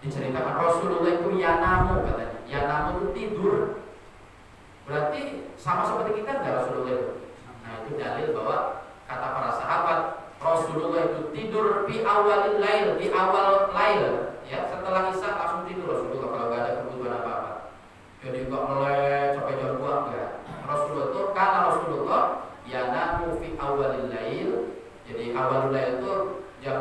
diceritakan Rasulullah itu yanamu, katanya. Yanamu itu tidur. Berarti sama seperti kita enggak Rasulullah itu? Nah itu dalil bahwa kata para sahabat Rasulullah itu tidur fi awalil lail, di awal lail. Ya setelah isya langsung tidur Rasulullah kalau enggak ada kebutuhan apa-apa. Jadi enggak melek sampai jam 2 enggak. Rasulullah itu karena Rasulullah yanamu fi awalil lail. Jadi awalul lail itu jam,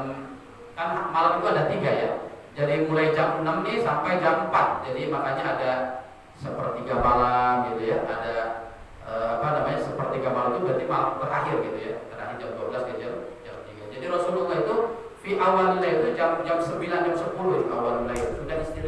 kan malam itu ada 3 ya. Jadi mulai jam 6 nih sampai jam 4. Jadi makanya ada sepertiga malam gitu ya. Ada sepertiga malam itu berarti malam terakhir gitu ya. Terakhir jam 12 ke jam 3. Jadi Rasulullah itu fi awalil lail itu jam 9 jam 10 itu awalul lail sudah istirahat.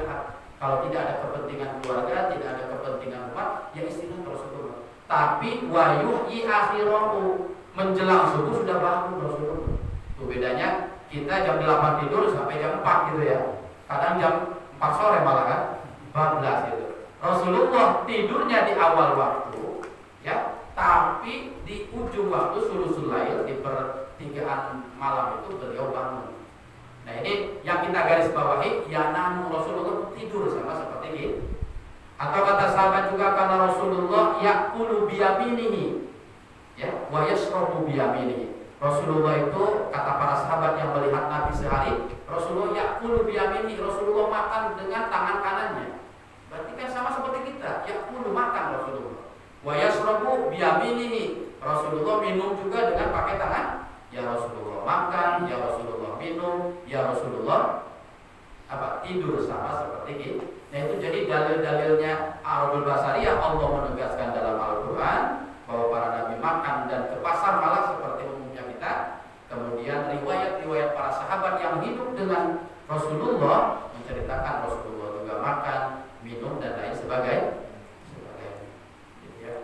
Kalau tidak ada kepentingan keluarga, tidak ada kepentingan umat, ya istirahat Rasulullah. Tapi wayuhi akhirahu, menjelang subuh sudah bangun Rasulullah. Itu bedanya kita jam 8 tidur sampai jam 4 gitu ya. Kadang jam 4 sore malah kan, 14 gitu. Rasulullah tidurnya di awal waktu, ya, tapi di ujung waktu sulusul lail, di pertigaan malam itu beliau bangun. Nah ini yang kita garis bawahi, ya namun Rasulullah tidur sama seperti ini. Atau kata sahabat juga karena Rasulullah ya'kulu biyaminihi, ya, wa yashrabu biyaminihi. Rasulullah itu kata para sahabat yang melihat Nabi sehari, Rasulullah ya'kulu biyaminihi, Rasulullah makan dengan tangan kanannya. Berarti kan sama seperti kita, ya'kulu makan Rasulullah. Wa yashrabu biyaminihi, Rasulullah minum juga dengan pakai tangan. Ya Rasulullah makan, ya Rasulullah minum, ya Rasulullah tidur sama seperti ini. Nah itu jadi dalil-dalilnya Arabul Basariyah. Allah menegaskan dalam Al-Quran bahwa para nabi makan dan ke pasar malah seperti umumnya kita. Kemudian riwayat-riwayat para sahabat yang hidup dengan Rasulullah menceritakan Rasulullah juga makan, minum dan lain sebagainya. Ya.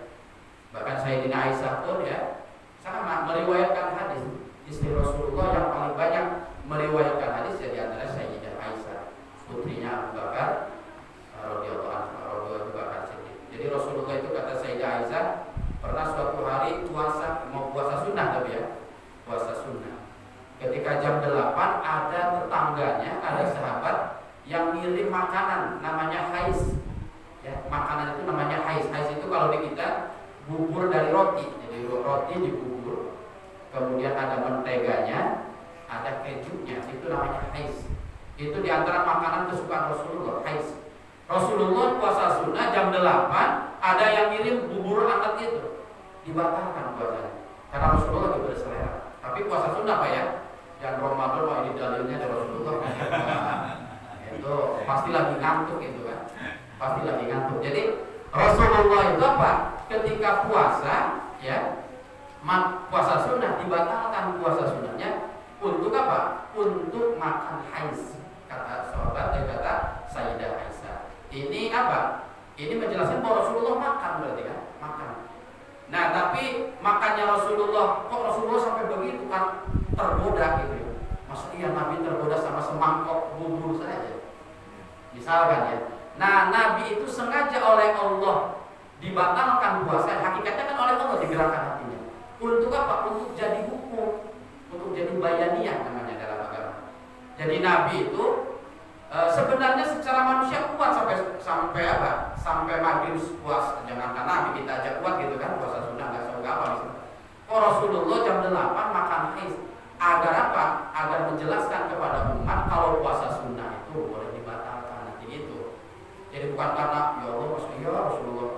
Bahkan Sayyidina Aisyah pun ya sama meriwayatkan hadis. Istri Rasulullah yang paling banyak meriwayatkan hadis di antara Sayyidah Aisyah, putrinya Abu Bakar radhiyallahu anhu. Jadi Rasulullah itu kata Sayyidah Aisyah pernah suatu hari mau puasa sunnah tapi ya, puasa sunnah. Ketika jam 8 ada tetangganya, ada sahabat yang ngirim makanan namanya hais. Ya, makanan itu namanya hais. Hais itu kalau di kita bubur dari roti. Jadi roti dibubur, kemudian ada menteganya, ada kejunya, itu namanya hais. Itu diantara makanan kesukaan Rasulullah, hais. Rasulullah puasa sunnah jam 8 ada yang ngirim bubur hangat itu, dibatalkan puasanya karena Rasulullah lagi berselera. Tapi puasa sunnah Pak ya, yang Ramadan wah ini dalilnya dari Rasulullah. Itu pasti lagi ngantuk itu kan, pasti lagi ngantuk. Jadi Rasulullah itu apa? Ketika puasa ya, puasa sunnah dibatalkan puasa sunnahnya untuk apa? Untuk makan hais. Kata sahabat, kata Sayyidah Aisyah. Ini apa? Ini menjelaskan bahwa Rasulullah makan berarti kan? Makan. Nah tapi makannya Rasulullah, kok Rasulullah sampai begitu kan tergoda gitu ya? Masa iya Nabi tergoda sama semangkok bubur saja? Misalkan ya. Nah Nabi itu sengaja oleh Allah dibatalkan puasa, hakikatnya kan oleh Allah digerakkan hatinya. Untuk apa? Untuk jadi hukum, untuk jadi bayaniyah namanya dalam agama. Jadi Nabi itu sebenarnya secara manusia kuat sampai apa? Sampai maghrib puasa. Jangankan Nabi, kita aja kuat gitu kan, puasa sunnah nggak seberapa apa misalnya. Rasulullah jam 8 makan hais. Agar apa? Agar menjelaskan kepada umat kalau puasa sunnah itu boleh dibatalkan nanti gitu. Jadi bukan karena ya Allah Rasulullah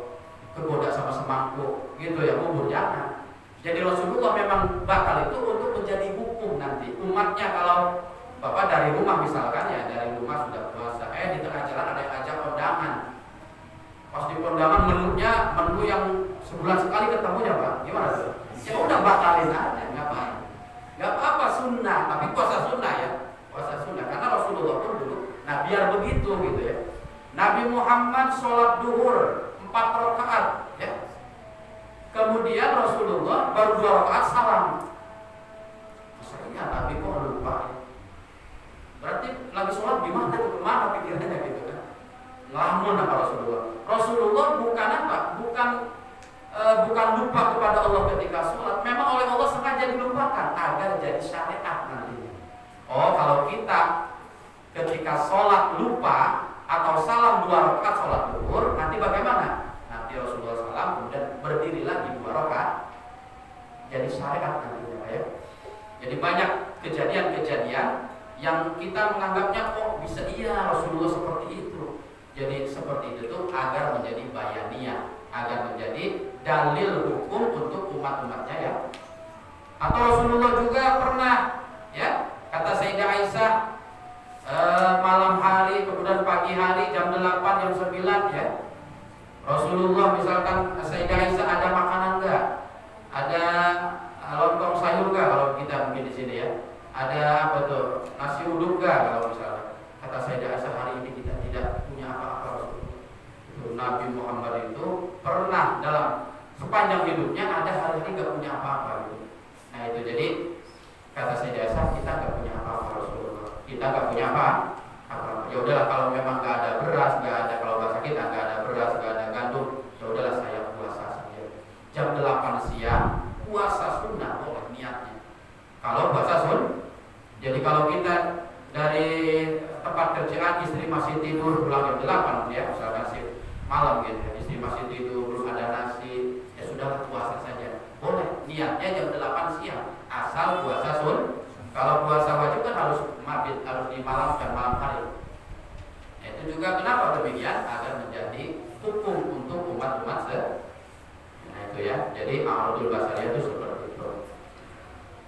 kegoda sama semangkuk gitu ya, bubur jangan. Jadi Rasulullah memang bakal itu untuk menjadi hukum nanti umatnya. Kalau Bapak dari rumah misalkan ya, dari rumah sudah puasa, di tengah jalan ada yang ajak kondangan. Pas di kondangan menunya menu yang sebulan sekali ketemunya Pak, gimana tuh? Ya udah batalin aja, nggak apa-apa sunnah, tapi puasa sunnah ya, puasa sunnah karena Rasulullah pun dulu. Nah biar begitu gitu ya. Nabi Muhammad sholat duhur 4 rakaat ya. Kemudian Rasulullah baru 2 rakaat salam. Maksudnya Nabi kok lupa ya? Berarti lagi sholat gimana tuh? Kemana pikirannya gitu kan? Ngelamun apa Rasulullah? Rasulullah bukan apa? Bukan lupa kepada Allah ketika sholat. Memang oleh Allah sengaja dilupakan agar jadi syariat nantinya. Oh kalau kita ketika sholat lupa atau salam 2 rakaat sholat duhur, nanti bagaimana? Nanti Rasulullah salam kemudian berdiri lagi 2 rakaat, jadi syariat nantinya ya. Jadi banyak kejadian-kejadian yang kita menganggapnya kok bisa iya Rasulullah seperti itu. Jadi seperti itu tuh agar menjadi bayaniyah, agar menjadi dalil hukum untuk umat-umatnya ya. Atau Rasulullah juga pernah ya, kata Sayyidah Aisyah, malam hari kemudian pagi hari jam 8 jam 9 ya, Rasulullah misalkan Sayyidah Aisyah ada makanan enggak, ada lontong sayur enggak kalau kita mungkin di sini ya, ada apa tuh nasi uduk enggak kalau misalnya, kata Sayyidah Aisyah hari ini kita tidak punya apa-apa Nabi Muhammad itu pernah dalam sepanjang hidupnya ada hari ini gak punya apa-apa gitu. Nah itu jadi kata Sayyidah Aisyah, kita gak punya apa-apa Rasulullah. Kita gak punya apa-apa. Ya udahlah kalau memang gak ada beras, gak ada, kalau bahasa kita gak ada beras, gak ada gandum, ya udahlah saya puasa saja. Jam 8 siang puasa sunnah boleh niatnya. Kalau puasa sunnah. Jadi kalau kita dari tempat kerjaan istri masih tidur pulang jam 8 ya, misalkan sih malam gitu ya, istri masih tidur belum ada nasi, ya sudah puasa saja. Boleh niatnya jam 8 siang asal puasa sun. Kalau puasa wajib kan harus mabit, harus di malam dan malam hari. Itu juga kenapa demikian, agar menjadi hukum untuk umat-umat nah itu ya. Jadi A'udul Basariyah itu seperti itu.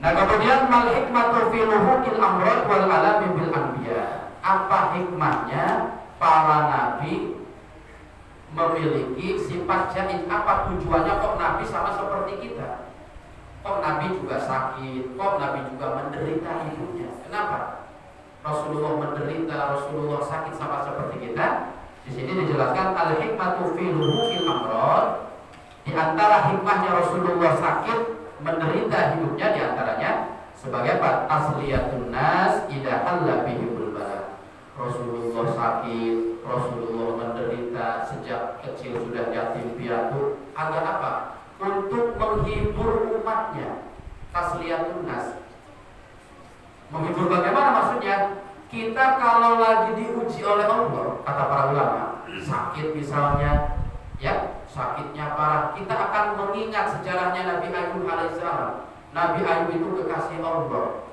Nah kemudian mal hikmatu fi luhukil amrad wal alami bil anbiya. Apa hikmahnya para nabi memiliki sifat jahid? Apa tujuannya kok nabi sama seperti kita? Kok nabi juga sakit? Kok nabi juga menderita hidupnya? Kenapa? Rasulullah menderita, Rasulullah sakit sama seperti kita. Di sini dijelaskan al hikmatu fi luhukil amrad. Di antara hikmahnya Rasulullah sakit menderita hidupnya diantaranya sebagai tasliyatun nas idza halla bihimul bala. Rasulullah sakit, Rasulullah menderita, sejak kecil sudah yatim piatu, agar apa? Untuk menghibur umatnya. Tasliyatun nas. Menghibur bagaimana maksudnya? Kita kalau lagi diuji oleh Allah, kata para ulama, sakit misalnya, ya sakitnya parah, kita akan mengingat sejarahnya Nabi Ayub alaihissalam. Nabi Ayub itu kekasih Allah,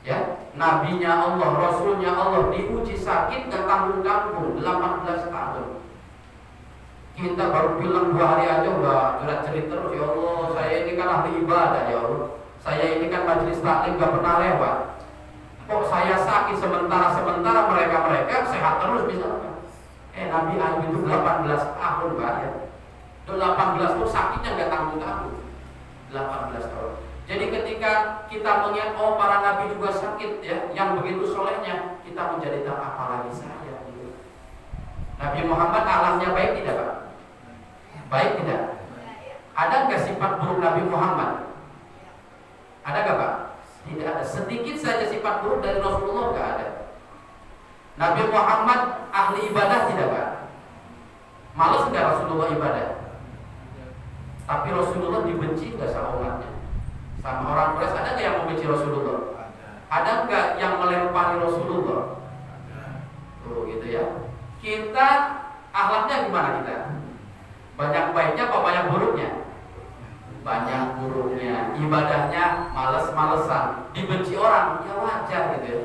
ya, nabinya Allah, rasulnya Allah, diuji sakit gak tanggung-tanggung 18 tahun. Kita baru bilang 2 hari aja udah gerak-gerik terus, ya Allah, saya ini kan ahli ibadah, ya Allah, saya ini kan majelis taklim gak pernah lewat. Kok saya sakit sementara mereka sehat terus misalnya. Nabi Ayub itu 18 tahun Pak ya. 18 pun sakitnya nggak tanggung-tanggung. 18 tahun. Jadi ketika kita mengingat para nabi juga sakit ya, yang begitu solehnya, kita menjadi tak apalagi saya gitu. Nabi Muhammad alamnya baik tidak Pak? Baik tidak? Ada nggak sifat buruk Nabi Muhammad? Ada nggak Pak? Tidak ada. Sedikit saja sifat buruk dari Rasulullah nggak ada. Nabi Muhammad ahli ibadah tidak Pak? Males nggak Rasulullah ibadah? Tapi Rasulullah dibenci nggak sama umatnya? Sama orang Quraisy ada nggak yang membenci Rasulullah? Ada nggak yang melempari Rasulullah? Tuh gitu ya. Kita akhlaknya gimana kita? Banyak baiknya apa banyak buruknya? Banyak buruknya. Ibadahnya males-malesan. Dibenci orang, ya wajar gitu ya.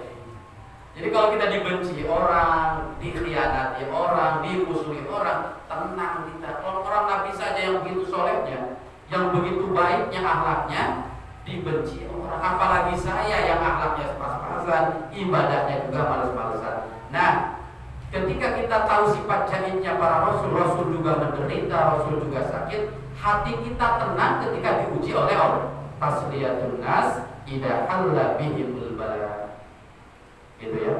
Jadi kalau kita dibenci orang, dikhianati orang, dimusuhi orang, tenang kita. Kalau orang Nabi saja yang begitu solehnya, yang begitu baiknya akhlaknya, dibenci orang. Apalagi saya yang akhlaknya pas-pasan, ibadahnya juga males-malesan. Nah, ketika kita tahu sifat jahidnya para Rasul, Rasul juga menderita, Rasul juga sakit, hati kita tenang ketika diuji oleh Allah. Tasliyatun nas idza halla bihimul bala. Gitu ya.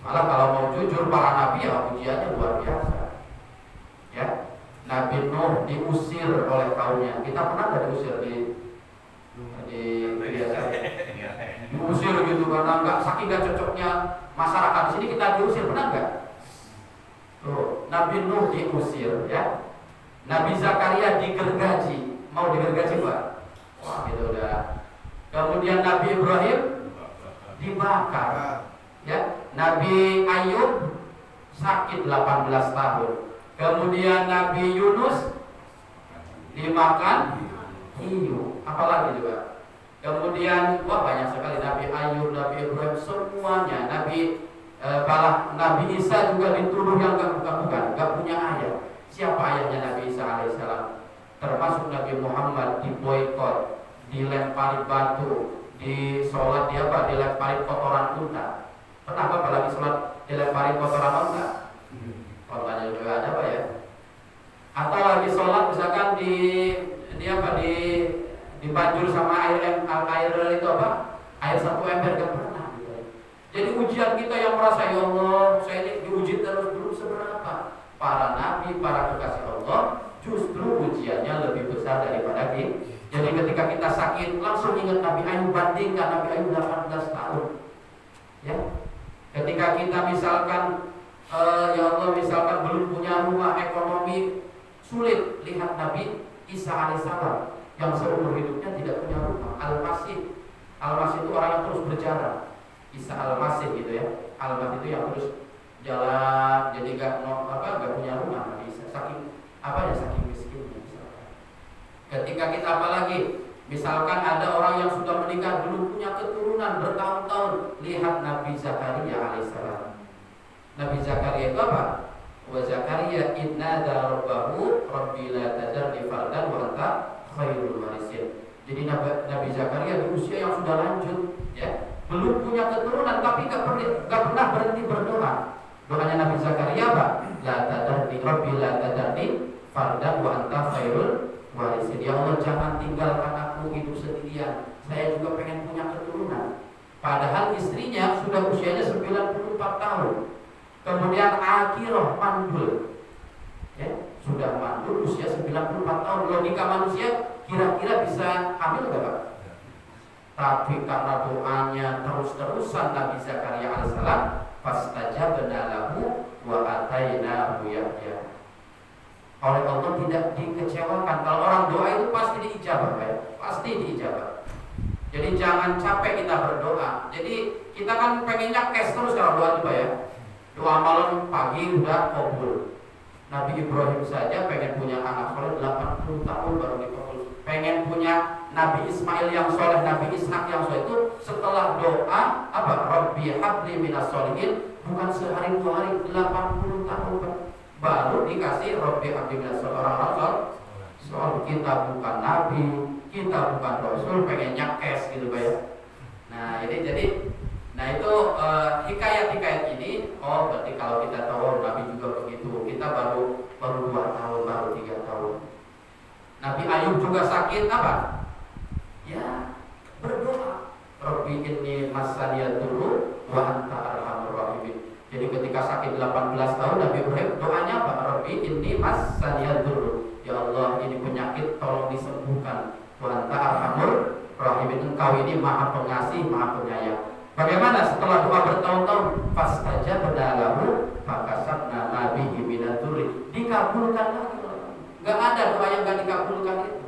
Malah kalau mau jujur para nabi ya ujiannya luar biasa. Ya. Nabi Nuh diusir oleh kaumnya. Kita pernah nggak diusir di biasa? Diusir gitu karena nggak saking nggak cocoknya masyarakat di sini, kita diusir, pernah nggak? Tuh, Nabi Nuh diusir ya. Nabi Zakaria digergaji, mau digergaji Pak? Wah itu udah. Kemudian Nabi Ibrahim dibakar. Ya, Nabi Ayub sakit 18 tahun. Kemudian Nabi Yunus dimakan hiu. Apalagi juga. Kemudian banyak sekali Nabi Ayub, Nabi Ibrahim, semuanya. Nabi Isa juga dituduh yang gak punya ayah. Siapa ayahnya Nabi Isa alaihissalam? Termasuk Nabi Muhammad diboikot, dilempari batu, di sholat dilempari kotoran unta. Pernah Bapak lagi sholat dilempari kotoran unta? Kotorannya juga ada Pak ya. Atau lagi sholat misalkan dibanjur sama air itu apa? Air 1 ember, gak pernah gitu. Jadi ujian kita yang merasa ya Allah, saya ini diuji terus belum seberapa. para nabi, para kekasih Allah, justru ujiannya lebih besar daripada kita. Jadi ketika kita sakit, langsung ingat Nabi Ayub, bandingkan Nabi Ayub 18 tahun. Ya. Ketika kita misalkan ya Allah misalkan belum punya rumah, ekonomi sulit, lihat Nabi Isa alaihissalam yang seumur hidupnya tidak punya rumah. Al-Masih itu orang yang terus berjalan. Isa Al-Masih gitu ya. Al-Masih itu yang terus jalan, jadi gak punya rumah. Nabi Isa saking miskinnya misalkan. Ketika kita apalagi misalkan ada orang yang sudah menikah belum punya keturunan bertahun-tahun, lihat Nabi Zakaria alaihissalam. Nabi Zakaria itu apa? Wa Zakaria idnada rabbahu rabbi la tajarni fardan wa anta khairul warisin. Jadi Nabi Zakaria di usia yang sudah lanjut, ya, belum punya keturunan tapi gak pernah berhenti berdoa. Doanya Nabi Zakaria apa? La tajarni rabbi la tajarni fardan wa anta khairul warisin. Ya Allah, jangan tinggalkan aku hidup sendirian. Saya juga pengen punya keturunan. Padahal istrinya sudah usianya 94 tahun. Kemudian Akhiroh mandul, ya, sudah mandul usia 94 tahun. Logika manusia kira-kira bisa hamil gak Pak? Tapi karena doanya terus-terusan Nabi Zakaria alaihissalam, fastajabna lahu wa atainahu Yahya. Oleh Allah tidak dikecewakan. Kalau orang doa itu pasti diijabah, ya? Pasti diijabah. Jadi jangan capek kita berdoa. Jadi kita kan pengennya cash terus kalau doa juga ya. Doa malam pagi udah kabul. Nabi Ibrahim saja pengen punya anak soleh 80 tahun baru dikabul. Pengen punya Nabi Ismail yang soleh, Nabi Ishak yang soleh itu setelah doa apa? Rabbi habli minas solihin, bukan sehari 2 hari, 80 tahun baru dikasih Rabbi habli minas solihin. Orang-orang soal kita bukan Nabi, kita bukan Rasul, pengennya cash gitu Pak ya. Nah itu hikayat-hikayat ini, oh berarti kalau kita tahu Nabi juga begitu, kita baru 2 tahun, baru 3 tahun. Nabi Ayub juga sakit apa? Ya berdoa. Rabbi inni massaniyad durru wa anta arhamur rahimin. Jadi ketika sakit 18 tahun Nabi Ibrahim doanya apa? Rabbi inni massaniyad durru. Ya Allah, ini penyakit tolong disembuhkan. Wa anta arhamur rahimin. Engkau ini Maha Pengasih, Maha Penyayang. Bagaimana setelah doa bertahun-tahun? Fastajabna lahu fakasabna ma bihi minad durri. Dikabulkan lagi. Enggak ada doa yang enggak dikabulkan itu.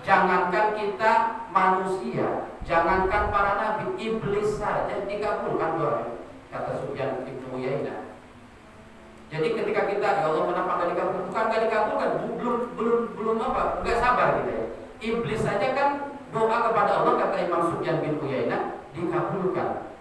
Jangankan kita manusia, jangankan para nabi, iblis saja dikabulkan doanya. Kata Sufyan bin Uyainah. Jadi ketika kita, ya Allah kenapa enggak dikabulkan? Bukan enggak dikabulkan, belum apa? Enggak sabar kita ya. Iblis saja kan doa kepada Allah, kata Imam Sufyan bin Uyainah, dikabulkan.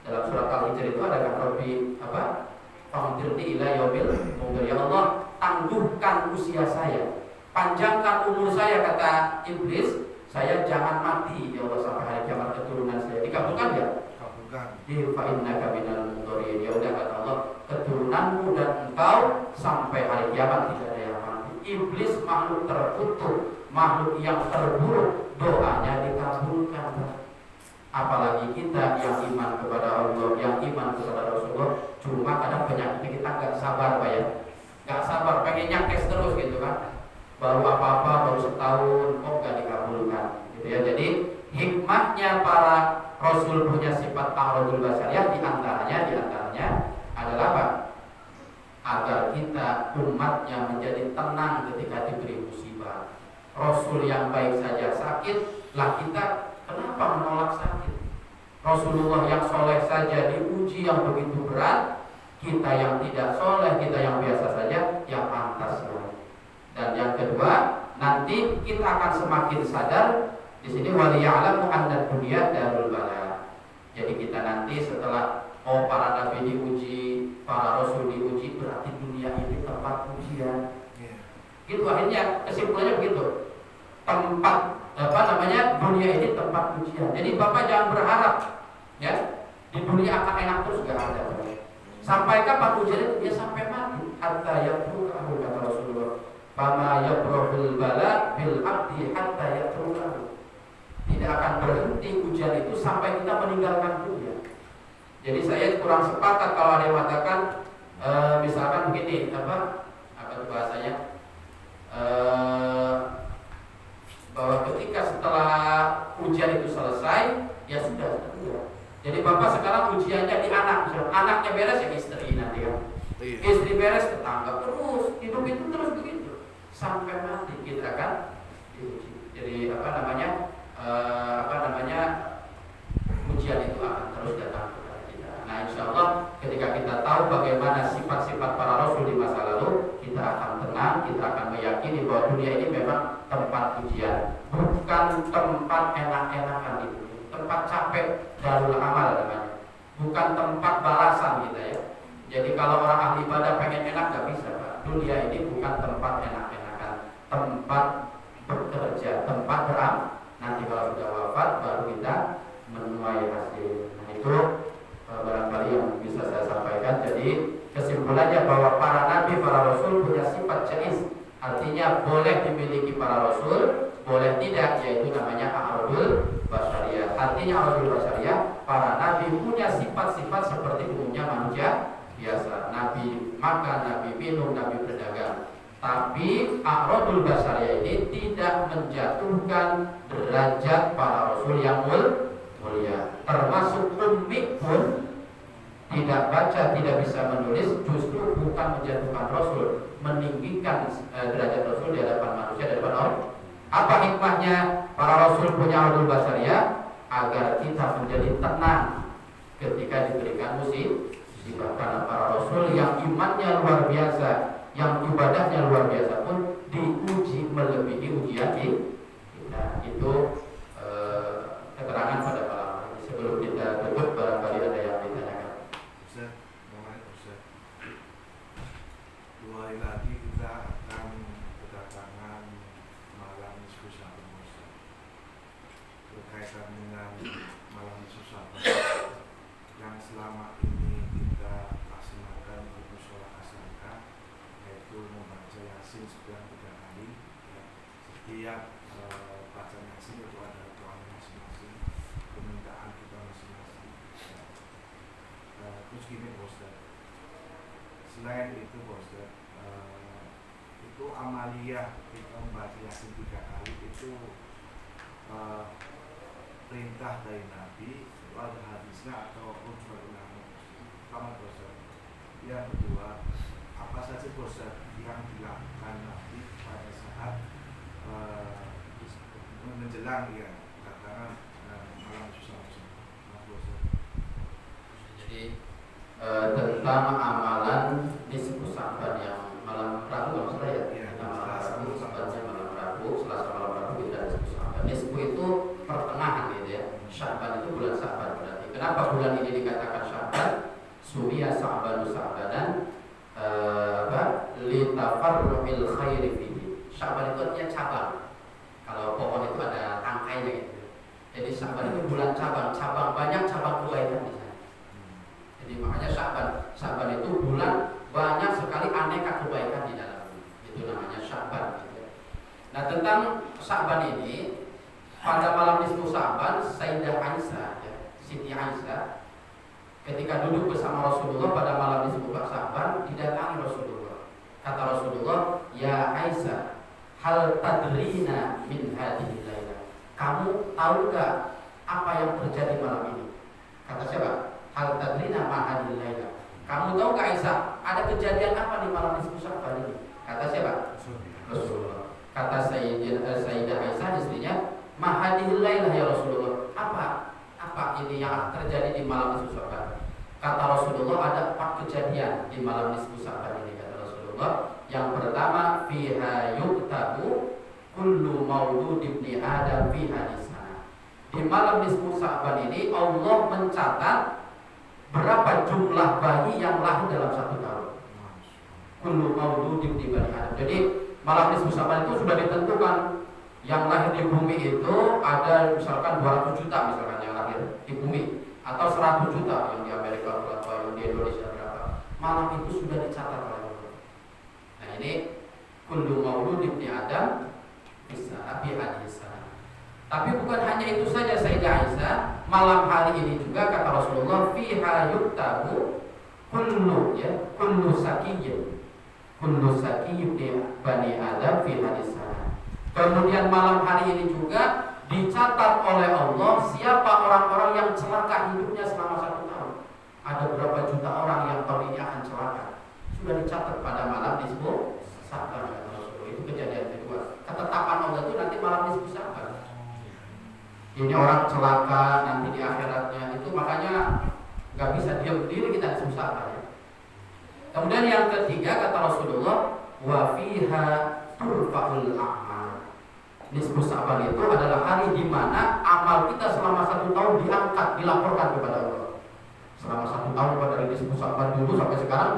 Dalam surat Al-Hijr itu ada Rabbi apa? Fa'udirni ila yaumil mungkir. Ya Allah, tangguhkan usia saya, panjangkan umur saya, kata iblis, saya jangan mati ya Allah sampai hari kiamat keturunan saya. Dikabulkan ya? Kabulkan. Fa innaka minal munzirin. Ya udah kata Allah, keturunanmu dan engkau sampai hari kiamat tidak ada yang mati. Iblis makhluk terkutuk, makhluk yang terburuk, doanya dikabulkan. Apalagi kita yang iman kepada Allah, yang iman kepada Rasulullah. Cuma kadang penyakitnya kita nggak sabar Pak ya, nggak sabar, pengennya cash terus gitu kan. Baru apa-apa baru setahun kok nggak dikabulkan gitu ya. Jadi hikmahnya para Rasul punya sifat ta'arudul basariyah diantaranya adalah apa? Agar kita umatnya menjadi tenang ketika diberi musibah. Rasul yang baik saja sakit, lah kita kenapa menolak sakit? Rasulullah yang soleh saja diuji yang begitu berat, kita yang tidak soleh, kita yang biasa saja, yang pantas. Dan yang kedua, nanti kita akan semakin sadar di sini waliya'lamu anna dunya darul bala. Jadi kita nanti setelah para nabi diuji, para rasul diuji, berarti dunia ini tempat ujian. Gitu akhirnya kesimpulannya begitu. Dunia ini tempat ujian. Jadi Bapak jangan berharap ya di dunia akan enak terus, gak ada. Sampai kapan ujian itu? Dia sampai mati. Hatta yatrukahu, kata Rasulullah. Fama yabrahul bala bil abdi hatta yatrukahu. Tidak akan berhenti ujian itu sampai kita meninggalkan dunia. Jadi saya kurang sepakat kalau ada yang mengatakan misalkan begini, bahasanya bahwa ketika setelah ujian itu selesai, ya sudah. Jadi bapak sekarang ujiannya di anak, anaknya beres ya istri nanti kan, istri beres tetangga, terus hidup itu terus begitu sampai mati kita kan diuji. Jadi ujian itu akan terus datang kepada kita. Nah, insya Allah ketika kita tahu bagaimana sifat-sifat para rasul di masa lalu, kita akan tenang, kita akan meyakini bahwa dunia ini memang tempat ujian, bukan tempat enak-enakan itu, tempat capek darul amal namanya, bukan tempat balasan kita ya. Jadi kalau orang ahli ibadah pengen enak gak bisa Pak. Dunia ini bukan tempat enak-enakan, tempat bekerja, tempat beramal. Nanti kalau sudah wafat baru kita menuai hasil. Nah itu barangkali yang bisa saya sampaikan. Jadi kesimpulannya bahwa para nabi, para rasul punya sifat jaiz, artinya boleh dimiliki para rasul, boleh tidak, yaitu namanya a'radul basyariyah. Artinya a'radul basyariyah, para nabi punya sifat-sifat seperti umumnya manusia biasa. Nabi makan, nabi minum, nabi berdagang. Tapi a'radul basyariyah ini tidak menjatuhkan derajat para rasul yang mulia. Termasuk ummi pun tidak baca, tidak bisa menulis, justru bukan menjatuhkan rasul, meninggikan derajat rasul di hadapan manusia, di hadapan Allah. Apa hikmahnya para rasul punya a'radul basyariyah? Agar kita menjadi tenang ketika diberikan musibah. Karena para rasul yang imannya luar biasa, yang ibadahnya luar biasa pun diuji melebihi ujian kita. Itu keterangan pada malam ini. Sebelum kita tutup, barangkali ada yang ditanyakan. Ustaz, dua hari lagi kita akan kedatangan malam nisfu Sya'ban Ustaz. Berkaitan dengan malam nisfu Sya'ban yang selama ini kita laksanakan untuk sholat asar, yaitu membaca Yasin sebanyak 3 kali ya. Setiap baca Yasin itu ada doa masing-masing, permintaan kita masing-masing ya. Terus gini Ustaz, selain itu Ustaz, itu amaliyah kita membaca Yasin 3 kali itu perintah dari Nabi, itu ada hadisnya atau ujmal ulama. Pertama Ustaz. Yang kedua, apa saja Ustaz yang dilakukan Nabi pada saat menjelang ya katakan malam susah. Jadi tentang amalan nisfu Sya'ban yang malam Rabu kalau salah ya, malam Rabu Sya'bannya malam Rabu, Selasa malam Rabu kita nisfu Sya'ban. Nisfu itu pertengahan gitu ya. Sya'ban itu bulan Sya'ban berarti. Kenapa bulan ini dikatakan Sya'ban? Sumiya Sya'banu Sya'banan litafarru'il khairi fihi. Sya'ban itu artinya cabang. Kalau pohon itu ada tangkainya gitu. Jadi Sya'ban itu bulan cabang, banyak cabang kebaikan di sana. Jadi makanya Sya'ban itu bulan banyak sekali aneka kebaikan di dalamnya. Itu namanya Sya'ban gitu. Nah, tentang Sya'ban ini pada malam nisfu Sya'ban, Sayyidah Aisyah ya, Siti Aisyah ketika duduk bersama Rasulullah pada malam nisfu Sya'ban, didatangi Rasulullah. Kata Rasulullah, "Ya Aisyah, hal tadrina min hadhihi lailah." Kamu tahu enggak apa yang terjadi malam ini? Kata siapa? Hal tadrina ma hadhihi lailah. Kamu tahu enggak Aisyah, ada kejadian apa di malam nisfu Sya'ban ini? Kata siapa? Rasulullah. Kata Sayyidah Aisyah istrinya, "Ma hadhihi lailah ya Rasulullah." Apa ini yang terjadi di malam nisfu Sya'ban? Kata Rasulullah, ada 4 kejadian di malam nisfu Sya'ban ini. Kata Rasulullah, yang pertama, fiha yuktabu kullu maulud ibni Adam fiha nisana. Di malam nisfu Sya'ban ini Allah mencatat berapa jumlah bayi yang lahir dalam 1 tahun. Kullu maulud ibni Adam. Jadi malam nisfu Sya'ban itu sudah ditentukan. Yang lahir di bumi itu ada misalkan 200 juta misalkan yang lahir di bumi, atau 100 juta yang di Amerika berapa, yang di Indonesia berapa. Malam itu sudah dicatat oleh Allah. Nah ini kullu maulud ibni Adam bisa abi hadisah. Tapi bukan hanya itu saja Sayyidah Aisyah, malam hari ini juga kata Rasulullah, fiha yuktabu kullu sakiyyin. kullu saki bani Adam fi hadis sana. Kemudian malam hari ini juga dicatat oleh Allah siapa orang-orang yang celaka hidupnya selama 1 tahun. Ada berapa juta orang yang tahun ini akan celaka. Sudah dicatat pada malam nisfu Sa'ban. Itu kejadian kedua. Ketetapan Allah itu nanti malam nisfu Sa'ban. Ini orang celaka nanti di akhiratnya itu, makanya nggak bisa diam berdiri kita nisfu Sa'ban ya. Kemudian yang ketiga kata Rasulullah, wa fiha turfa'ul a'mal. Nisfu Sa'ban itu adalah hari di mana amal kita selama 1 tahun diangkat, dilaporkan kepada Allah. Selama 1 tahun dari nisfu Sa'ban dulu sampai sekarang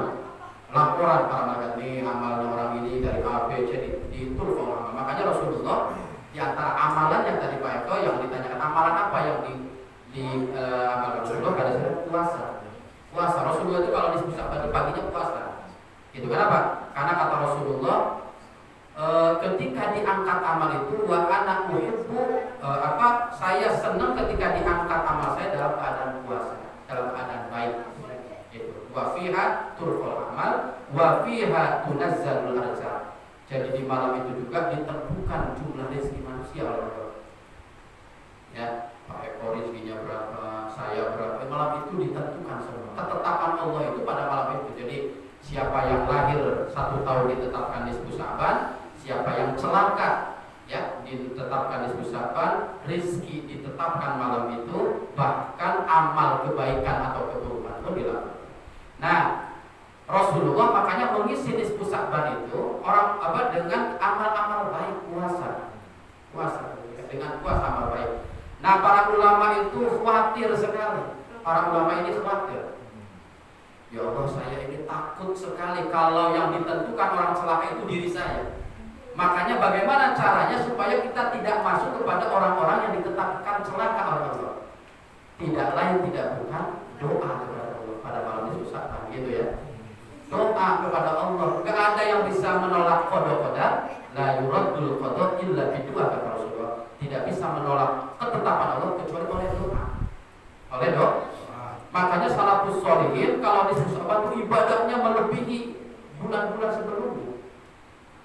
laporan para malaikat ini amalnya orang ini dari A, B, C di turfa'ul a'mal. Makanya Rasulullah di antara amalan yang tadi Pak Eko yang ditanyakan amalan apa yang amalkan Rasulullah pada saat puasa. Puasa Rasulullah itu kalau nisfu Sa'ban itu paginya puasa. Itu kenapa? Karena kata Rasulullah ketika diangkat amal itu wa ana uhibbu saya senang ketika diangkat amal saya dalam keadaan puasa, dalam keadaan baik. Itu wa fiha turful amal wa fiha tunazzalul arzaq. Jadi di malam itu juga ditentukan jumlah rezeki manusia oleh Allah. Ya, Pak Eko rezekinya berapa, saya berapa, malam itu ditentukan semua. Ketetapan Allah itu pada malam itu. Jadi siapa yang lahir 1 tahun ditetapkan nisfu Sa'ban, siapa yang celaka ya ditetapkan nisfu Sa'ban, rezeki ditetapkan malam itu, bahkan amal kebaikan atau keburukan itu dilakukan. Nah, Rasulullah makanya mengisi nisfu Sa'ban itu dengan amal-amal baik, puasa dengan puasa amal baik. Nah, para ulama itu khawatir sekali. Para ulama ini khawatir. Ya Allah, saya ini takut sekali kalau yang ditentukan orang celaka itu diri saya. Makanya bagaimana caranya supaya kita tidak masuk kepada orang-orang yang ditetapkan celaka oleh Allah? Tidak lain tidak bukan doa kepada Allah pada malam nisfu Sa'ban, gitu ya. Doa kepada Allah. Gak ada yang bisa menolak qada. La yuraddul qada illa bidu'a kata Rasulullah. Tidak bisa menolak ketetapan Allah kecuali oleh doa. Oleh doa. Makanya salafus sholihin kalau nisfu Sa'ban itu ibadahnya melebihi bulan-bulan sebelumnya.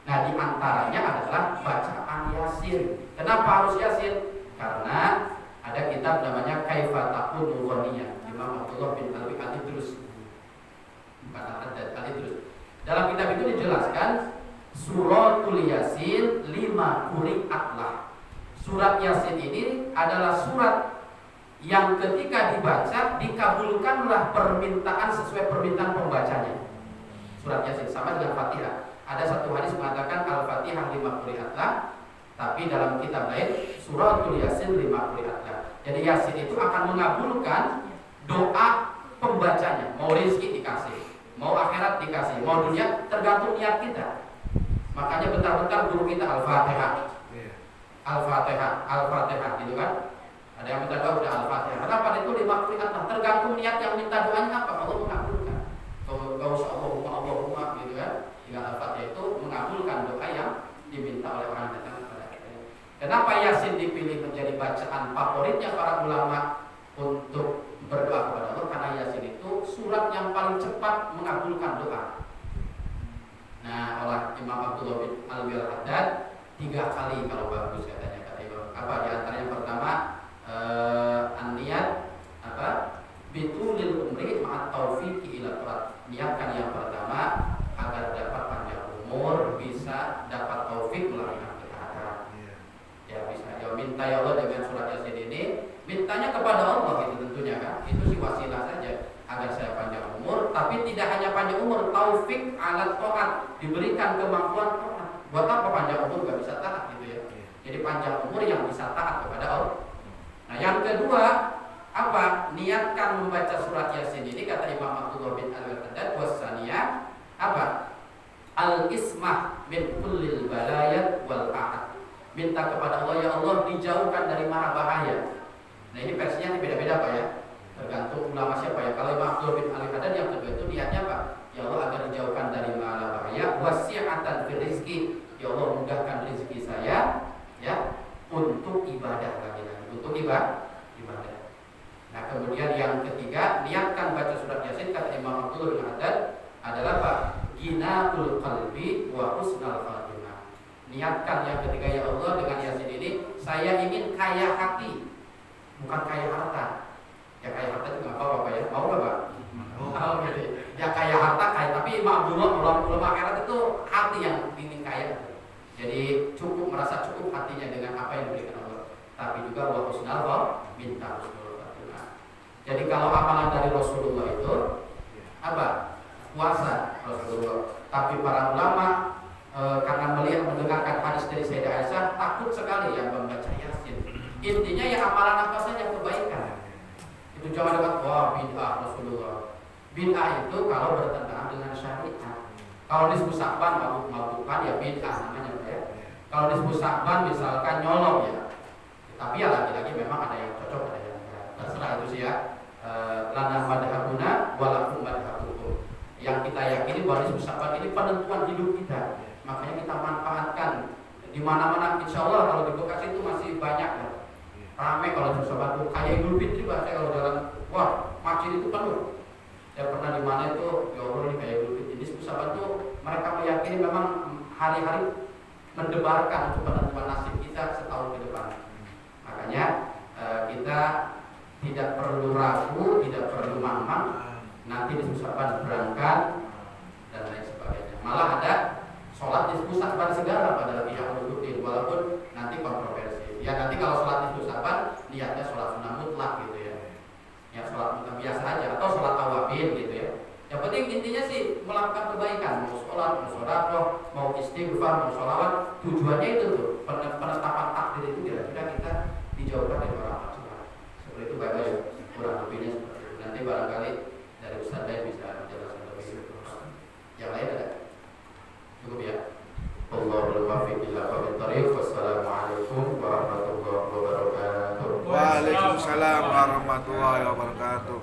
Nah, di antaranya adalah bacaan Yasin. Kenapa harus Yasin? Karena ada kitab namanya Kaifa Takunu Ghaniyyan, Imam Abdullah bin Alwi Al-Idrus. Bukan Al-Idrus. Dalam kitab itu dijelaskan suratul Yasin 5 quri'atlah. Surat Yasin ini adalah surat yang ketika dibaca dikabulkanlah permintaan sesuai permintaan pembacanya. Surat Yasin sama dengan Fatihah. Ada satu hadis mengatakan Al-Fatihah 5 quri'atlah, tapi dalam kitab lain suratul Yasin 5 quri'atlah. Jadi Yasin itu akan mengabulkan doa pembacanya. Mau rezeki dikasih, mau akhirat dikasih, mau dunia, tergantung niat kita. Makanya bentar-bentar guru kita Al-Fatihah, Al-Fatihah gitu kan. Ada yang minta doa udah Al-Fatihah. Kenapa itu 5 quri'atlah? Tergantung niat yang minta doanya apa, Allah mengabulkan. Gak usah Allahumma gitu kan. Dengan Al-Fatihah itu mengabulkan doa yang diminta oleh orang yang datang kepada kita. Kenapa Yasin dipilih menjadi bacaan favoritnya para ulama untuk berdoa kepada Allah? Karena Yasin itu surat yang paling cepat mengabulkan doa. Nah, oleh Imam Abdullah bin Al-Haddad 3 kali kalau bagus katanya kata Imam. Apa di antara yang pertama an-niyat bitulil umri ma'at taufiqi ila taat. Niatkan yang pertama agar dapat panjang umur, bisa dapat taufik melalui ketaatan. Ya bisa. Ya minta ya Allah dengan surat Yasin ini, mintanya kepada Allah itu tentunya kan. Itu sih wasilah saja agar saya panjang umur, tapi tidak hanya panjang umur, taufik alat taat, diberikan kemampuan taat. Buat apa panjang umur gak bisa taat gitu ya. Jadi panjang umur yang bisa taat kepada Allah. Nah, yang kedua apa? Niatkan membaca surat Yasin ini kata Imam Abdullah bin Al-Haddad wasaniyah apa? Al-ismah min kullil balayat wal a'ad. Minta kepada Allah, ya Allah dijauhkan dari mara bahaya. Nah, ini versinya beda-beda Pak ya. Tergantung ulama siapa ya. Kalau Imam Abdullah bin Al-Haddad yang kedua itu niatnya apa? Ya Allah agar dijauhkan dari mara bahaya, wasi'atan fil rizki. Ya Allah mudahkan rezeki saya ya untuk ibadah lagi. Untuk ibadah. Nah, kemudian yang ketiga, niatkan baca surat Yasin kata Imam Abdullah bin Haddad adalah apa? Ginatul qalbi wa husnal khatimah. Niatkan ya ketika ya Allah dengan Yasin ini saya ingin kaya hati, bukan kaya harta. Ya kaya harta itu nggak apa-apa ya, mau nggak Pak? Mau gitu. Ya kaya harta kaya, tapi ulama akhirat itu hati yang ingin kaya. Jadi cukup merasa cukup hatinya dengan apa yang diberikan Allah. Tapi juga wa husnal minta husnul khatimah. Jadi kalau amalan dari Rasulullah itu apa? Puasa Rasulullah. Tapi para ulama karena melihat mendengarkan hadis dari Sayyidah Aisyah takut sekali yang membaca Yasin. Intinya ya amalan apa saja kebaikan. Itu jangan dekat wah bid'ah Rasulullah. Bid'ah itu kalau bertentangan dengan syariat. Kalau disebut sakban mabuk-mabukan ya bid'ah namanya ya. Kalau disebut sakban misalkan nyolong ya. Tapi ya lagi-lagi memang ada yang cocok ada yang enggak. Terserah itu sih ya. Lana madhabuna walakum madhabukum. Yang kita yakini bahwa disebut sakban ini penentuan hidup kita. Makanya kita manfaatkan di mana-mana. Insya Allah kalau di Bekasi itu masih banyak ya. Ramai kalau di Sobat tuh kayak Idul Fitri bahasa kalau jalan wah masjid itu penuh. Ya pernah di mana itu ya Allah ini kayak Idul Fitri. Di Sobat tuh mereka meyakini memang hari-hari mendebarkan untuk penentuan nasib kita setahun ke depan. Makanya kita tidak perlu ragu, tidak perlu mamang. Nanti di Sobat berangkat dan lain sebagainya. Malah ada sholat di Saban segala pada pihak Nurdin walaupun nanti kontroversi. Ya nanti kalau sholat di Saban niatnya sholat sunnah mutlak gitu ya. Ya sholat mutlak biasa aja atau sholat awabin gitu ya. Yang penting intinya sih melakukan kebaikan, mau sholat, mau sedekah, mau istighfar, mau sholawat. Tujuannya itu tuh penetapan takdir itu kira-kira kita dijauhkan dari orang macam. Seperti itu baik-baik kurang lebihnya seperti itu. Nanti barangkali dari Ustaz lain bisa menjelaskan lebih. Yang lain ada? Cukup ya. Wallahul muwaffiq ila aqwamit thoriq. Wassalamualaikum warahmatullahi wabarakatuh. Waalaikumsalam warahmatullahi wabarakatuh.